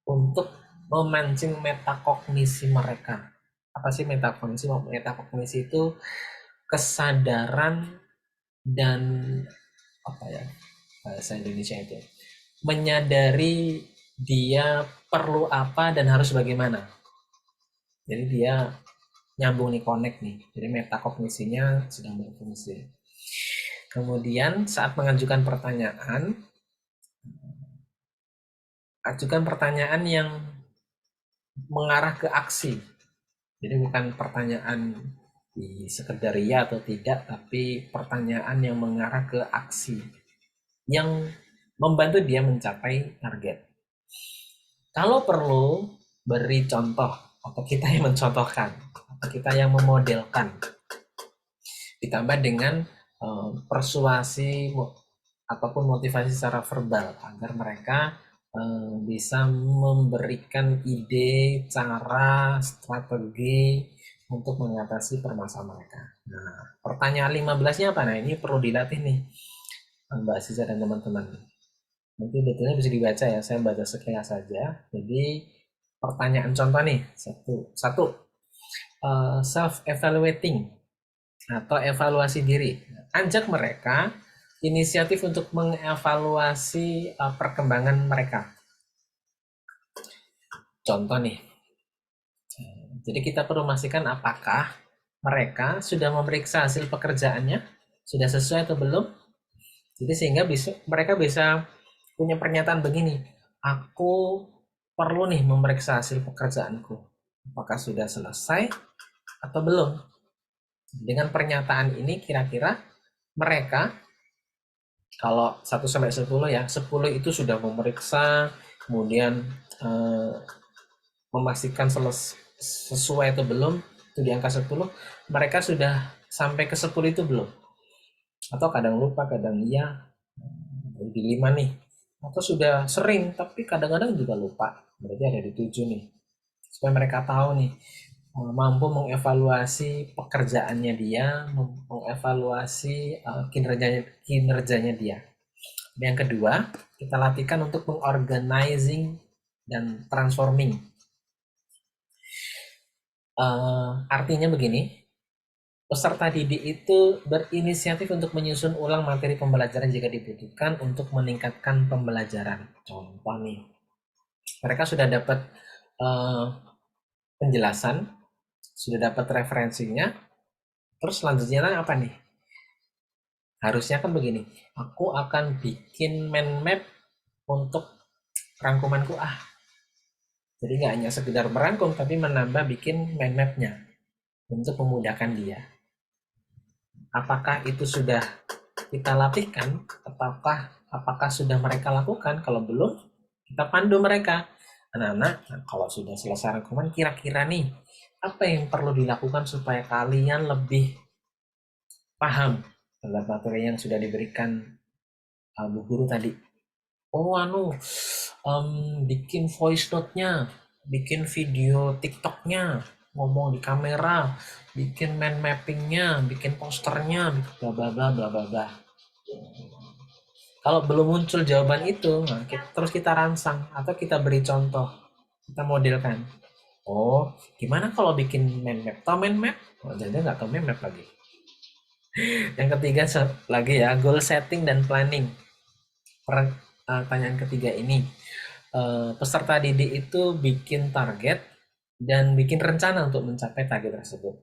untuk memancing metakognisi mereka. Apa sih metakognisi? Metakognisi itu kesadaran dan apa ya bahasa Indonesia itu, menyadari dia perlu apa dan harus bagaimana. Jadi dia nyambung nih, connect nih. Jadi metakognisinya sedang berfungsi. Kemudian saat mengajukan pertanyaan, ajukan pertanyaan yang mengarah ke aksi. Jadi bukan pertanyaan di sekedar ya atau tidak, tapi pertanyaan yang mengarah ke aksi yang membantu dia mencapai target. Kalau perlu, beri contoh atau kita yang mencontohkan atau kita yang memodelkan. Ditambah dengan persuasi ataupun motivasi secara verbal agar mereka bisa memberikan ide, cara, strategi untuk mengatasi permasalahan mereka. Nah, pertanyaan 15-nya apa? Nah, ini perlu dilatih nih, Mbak Aziza dan teman-teman. Nanti detailnya bisa dibaca ya, saya baca sekilas saja. Jadi, pertanyaan contoh nih, satu self-evaluating atau evaluasi diri. Ajak mereka inisiatif untuk mengevaluasi perkembangan mereka. Contoh nih, jadi kita perlu memastikan apakah mereka sudah memeriksa hasil pekerjaannya, sudah sesuai atau belum. Jadi sehingga mereka bisa punya pernyataan begini, aku perlu nih memeriksa hasil pekerjaanku. Apakah sudah selesai atau belum? Dengan pernyataan ini kira-kira mereka kalau 1 sampai 10 ya, 10 itu sudah memeriksa, kemudian eh, memastikan sesuai atau belum, itu di angka 10, mereka sudah sampai ke 10 itu belum? Atau kadang lupa, kadang iya, di 5 nih. Atau sudah sering, tapi kadang-kadang juga lupa, berarti ada di 7 nih. Supaya mereka tahu nih, mampu mengevaluasi pekerjaannya dia, mengevaluasi kinerjanya dia. Yang kedua, kita latihkan untuk mengorganizing dan transforming. Artinya begini, peserta didik itu berinisiatif untuk menyusun ulang materi pembelajaran jika dibutuhkan untuk meningkatkan pembelajaran. Contoh nih, mereka sudah dapat penjelasan, sudah dapat referensinya, terus selanjutnya apa nih? Harusnya kan begini, aku akan bikin mind map untuk rangkumanku. Jadi nggak hanya sekedar merangkum, tapi menambah bikin mind map-nya untuk memudahkan dia. Apakah itu sudah kita latihkan? Apakah sudah mereka lakukan? Kalau belum, kita pandu mereka. Anak-anak, kalau sudah selesai rangkuman, kira-kira nih, apa yang perlu dilakukan supaya kalian lebih paham dalam materi yang sudah diberikan Bu Guru tadi? Bikin voice note-nya, bikin video TikTok-nya, ngomong di kamera, bikin mind mapping-nya, bikin posternya, bla bla bla bla bla bla. Kalau belum muncul jawaban itu, nah terus kita rangsang atau kita beri contoh, kita modelkan. Oh, gimana kalau bikin mind map? Tahu mind map? Oh, jadi nggak tahu mind map lagi. Yang ketiga lagi ya, goal setting dan planning. Pertanyaan ketiga ini, peserta didik itu bikin target dan bikin rencana untuk mencapai target tersebut.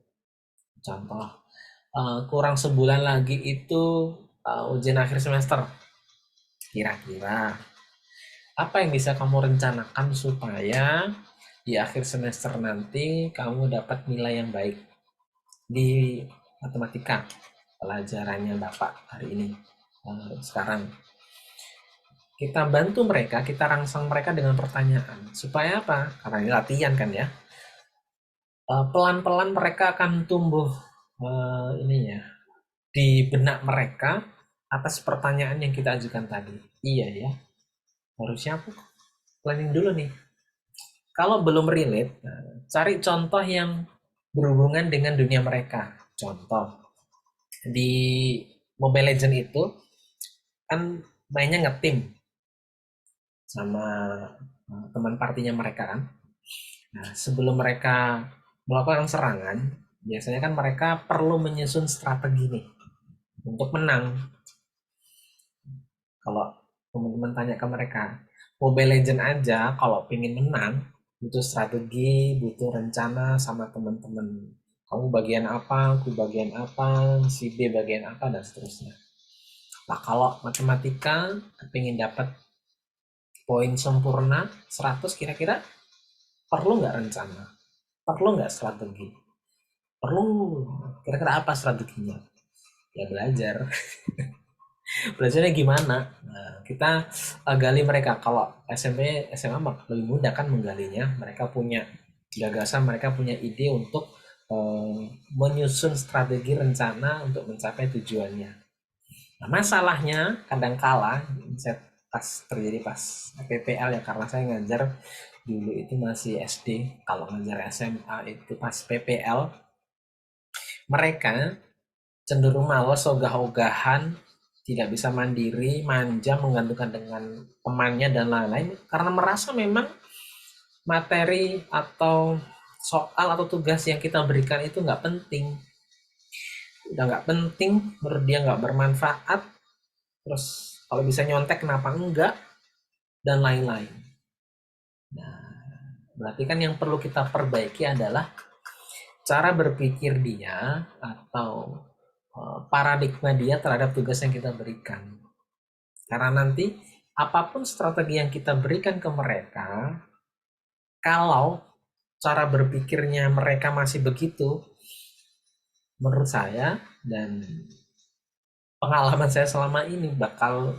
Contoh, kurang sebulan lagi itu ujian akhir semester. Kira-kira apa yang bisa kamu rencanakan supaya di akhir semester nanti kamu dapat nilai yang baik di matematika pelajarannya Bapak hari ini, sekarang? Kita bantu mereka, kita rangsang mereka dengan pertanyaan. Supaya apa? Karena ini latihan kan ya. Pelan-pelan mereka akan tumbuh ininya di benak mereka atas pertanyaan yang kita ajukan tadi. Iya ya, harusnya aku planning dulu nih. Kalau belum relate, cari contoh yang berhubungan dengan dunia mereka. Contoh, di Mobile Legend itu kan mainnya ngetim sama teman partinya mereka kan. Nah, sebelum mereka melakukan serangan, biasanya kan mereka perlu menyusun strategi nih untuk menang. Kalau teman-teman tanya ke mereka, Mobile Legend aja kalau pengen menang, butuh strategi, butuh rencana sama teman-teman. Kamu bagian apa, aku bagian apa, si B bagian apa, dan seterusnya. Nah, kalau matematika pengen dapat poin sempurna 100, kira-kira perlu nggak rencana? Perlu nggak strategi? Perlu. Kira-kira apa strateginya? Ya belajar. Belajarnya gimana? Nah, kita gali mereka. Kalau SMA lebih mudah kan menggalinya. Mereka punya gagasan, mereka punya ide untuk menyusun strategi rencana untuk mencapai tujuannya. Nah, masalahnya kadang kala saya terjadi pas PPL ya, karena saya ngajar dulu itu masih SD, kalau ngajar SMA itu pas PPL mereka cenderung malas, ogah-ogahan, tidak bisa mandiri, manja, menggantungkan dengan temannya dan lain-lain, karena merasa memang materi atau soal atau tugas yang kita berikan itu nggak penting, udah nggak penting, menurut dia nggak bermanfaat, terus kalau bisa nyontek kenapa enggak, dan lain-lain. Nah, berarti kan yang perlu kita perbaiki adalah cara berpikir dia atau paradigma dia terhadap tugas yang kita berikan. Karena nanti apapun strategi yang kita berikan ke mereka, kalau cara berpikirnya mereka masih begitu, menurut saya dan pengalaman saya selama ini bakal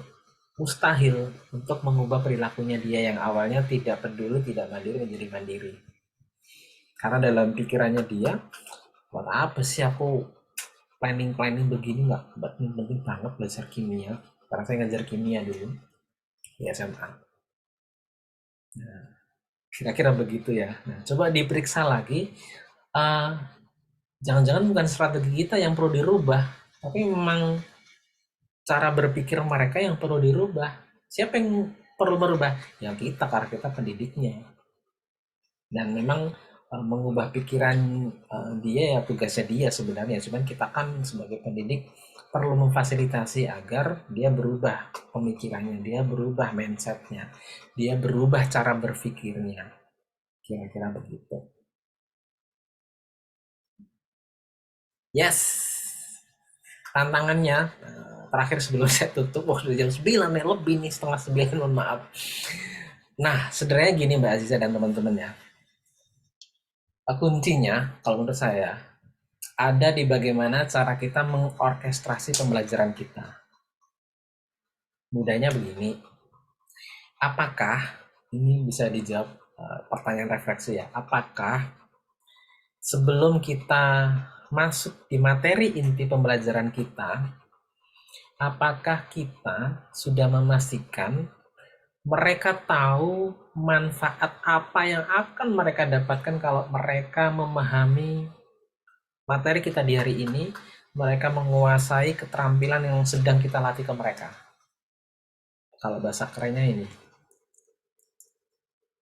mustahil untuk mengubah perilakunya dia yang awalnya tidak peduli, tidak mandiri, menjadi mandiri. Karena dalam pikirannya dia, buat apa sih aku planning begini, nggak penting banget belajar kimia. Karena saya ngajar kimia dulu di SMA. Nah, kira-kira begitu ya. Nah, coba diperiksa lagi. Uh, Jangan-jangan bukan strategi kita yang perlu dirubah, tapi memang cara berpikir mereka yang perlu dirubah. Siapa yang perlu berubah? Ya kita, karena kita pendidiknya. Dan memang mengubah pikiran dia ya tugasnya dia sebenarnya. Cuman kita kan sebagai pendidik perlu memfasilitasi agar dia berubah pemikirannya, dia berubah mindsetnya, dia berubah cara berpikirnya. Kira-kira begitu. Yes, tantangannya terakhir sebelum saya tutup, udah jam 9 nih, lebih nih, setengah 9, mohon maaf. Nah, sebenarnya gini Mbak Aziza dan teman-teman ya. Kuncinya kalau menurut saya ada di bagaimana cara kita mengorkestrasi pembelajaran kita. Mudahnya begini, apakah ini bisa dijawab pertanyaan refleksi ya, apakah sebelum kita masuk di materi inti pembelajaran kita, apakah kita sudah memastikan mereka tahu manfaat apa yang akan mereka dapatkan kalau mereka memahami materi kita di hari ini, mereka menguasai keterampilan yang sedang kita latih ke mereka. Kalau bahasa kerennya ini,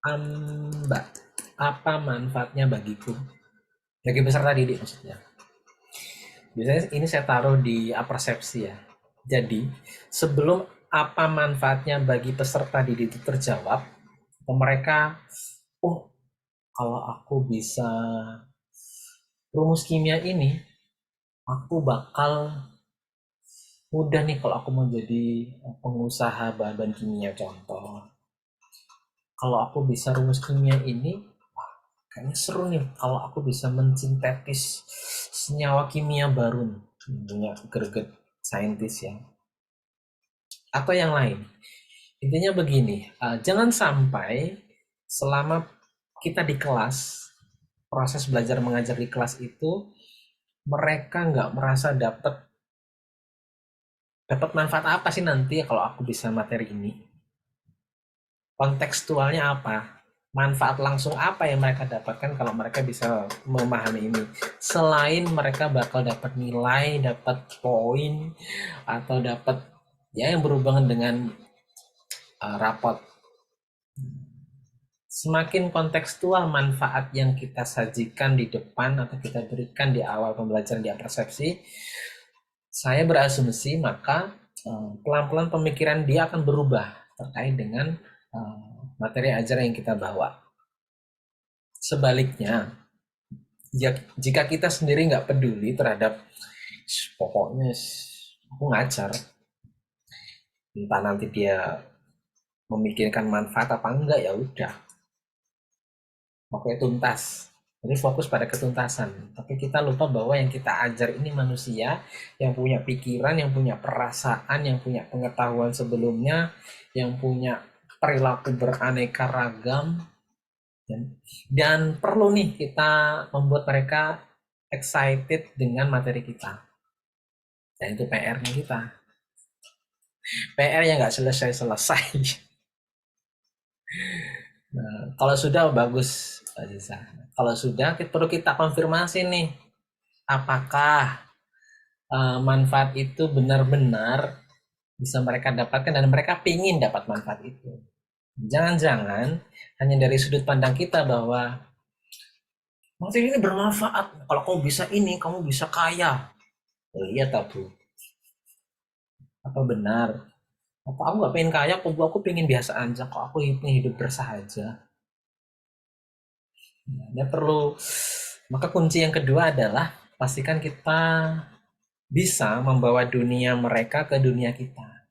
Mbak, apa manfaatnya bagiku? Bagi peserta didik maksudnya. Biasanya ini saya taruh di apersepsi ya. Jadi, sebelum apa manfaatnya bagi peserta didik itu terjawab, mereka, oh, kalau aku bisa rumus kimia ini, aku bakal mudah nih kalau aku mau jadi pengusaha bahan-bahan kimia contoh. Kalau aku bisa rumus kimia ini, wah, kayaknya seru nih kalau aku bisa mensintetis senyawa kimia baru nih. Punya greget saintis ya. Atau yang lain. Intinya begini, jangan sampai selama kita di kelas, proses belajar mengajar di kelas itu, mereka nggak merasa dapat manfaat apa sih nanti kalau aku bisa materi ini. Kontekstualnya apa? Manfaat langsung apa yang mereka dapatkan kalau mereka bisa memahami ini? Selain mereka bakal dapat nilai, dapat poin, atau dapat ya yang berhubungan dengan rapot. Semakin kontekstual manfaat yang kita sajikan di depan atau kita berikan di awal pembelajaran di persepsi, saya berasumsi maka pelan-pelan pemikiran dia akan berubah terkait dengan materi ajaran yang kita bawa. Sebaliknya, jika kita sendiri nggak peduli terhadap pokoknya aku ngajar, entah nanti dia memikirkan manfaat apa enggak, ya udah, oke, tuntas. Jadi fokus pada ketuntasan. Tapi kita lupa bahwa yang kita ajar ini manusia yang punya pikiran, yang punya perasaan, yang punya pengetahuan sebelumnya, yang punya perilaku beraneka ragam, dan perlu nih kita membuat mereka excited dengan materi kita. Dan itu PR-nya kita. PR yang nggak selesai-selesai. Nah, kalau sudah bagus, Mbak Ziza. Kalau sudah, perlu kita konfirmasi nih, apakah manfaat itu benar-benar bisa mereka dapatkan dan mereka pingin dapat manfaat itu. Jangan-jangan hanya dari sudut pandang kita bahwa materi ini bermanfaat. Kalau kamu bisa ini, kamu bisa kaya. Lihat aku. Apa benar? Apa aku nggak pengen kaya? Aku pengen biasa aja. Kok aku pengen hidup bersahaja. Nah, perlu. Maka kunci yang kedua adalah pastikan kita bisa membawa dunia mereka ke dunia kita.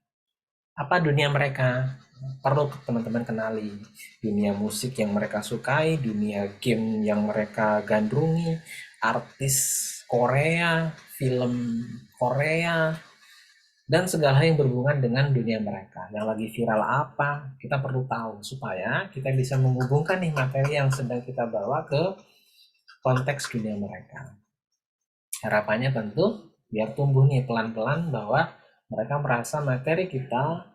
Apa dunia mereka? Perlu teman-teman kenali dunia musik yang mereka sukai, dunia game yang mereka gandrungi, artis Korea, film Korea, dan segala yang berhubungan dengan dunia mereka. Yang lagi viral apa, kita perlu tahu supaya kita bisa menghubungkan nih materi yang sedang kita bawa ke konteks dunia mereka. Harapannya tentu biar tumbuh nih pelan-pelan bahwa mereka merasa materi kita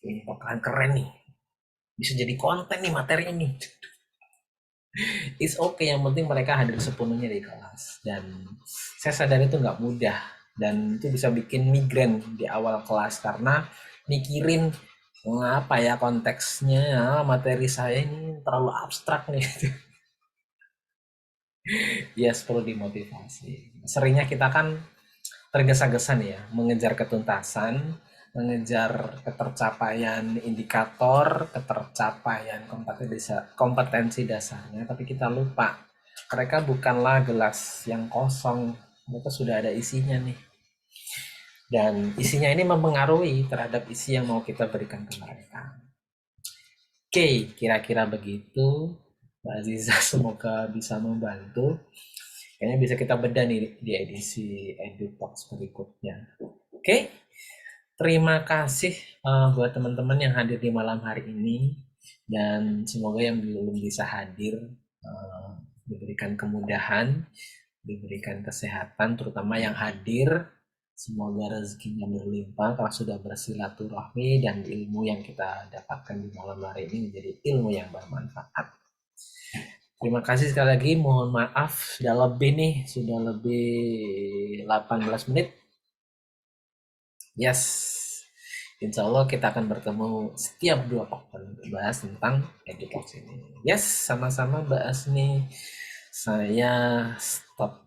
ini bakalan keren nih, bisa jadi konten nih materi ini. It's okay, yang penting mereka hadir sepenuhnya di kelas. Dan saya sadar itu nggak mudah dan itu bisa bikin migrain di awal kelas karena mikirin apa ya konteksnya, materi saya ini terlalu abstrak nih. Yes, perlu dimotivasi. Seringnya kita kan tergesa-gesa nih ya, mengejar ketuntasan, mengejar ketercapaian indikator, ketercapaian kompetensi dasarnya, tapi kita lupa mereka bukanlah gelas yang kosong, mereka sudah ada isinya nih. Dan isinya ini mempengaruhi terhadap isi yang mau kita berikan ke mereka. Oke, kira-kira begitu. Mbak Aziza, semoga bisa membantu. Kayaknya bisa kita bedah nih di edisi EduTalks berikutnya. Oke, terima kasih buat teman-teman yang hadir di malam hari ini. Dan semoga yang belum bisa hadir diberikan kemudahan, diberikan kesehatan, terutama yang hadir. Semoga rezekinya berlimpah karena sudah bersilaturahmi dan ilmu yang kita dapatkan di malam hari ini menjadi ilmu yang bermanfaat. Terima kasih sekali lagi, mohon maaf sudah lebih nih, sudah lebih 18 menit. Yes, insya Allah kita akan bertemu setiap 2 pekan untuk bahas tentang edukasi ini. Yes, sama-sama Mbak Asni. Saya stop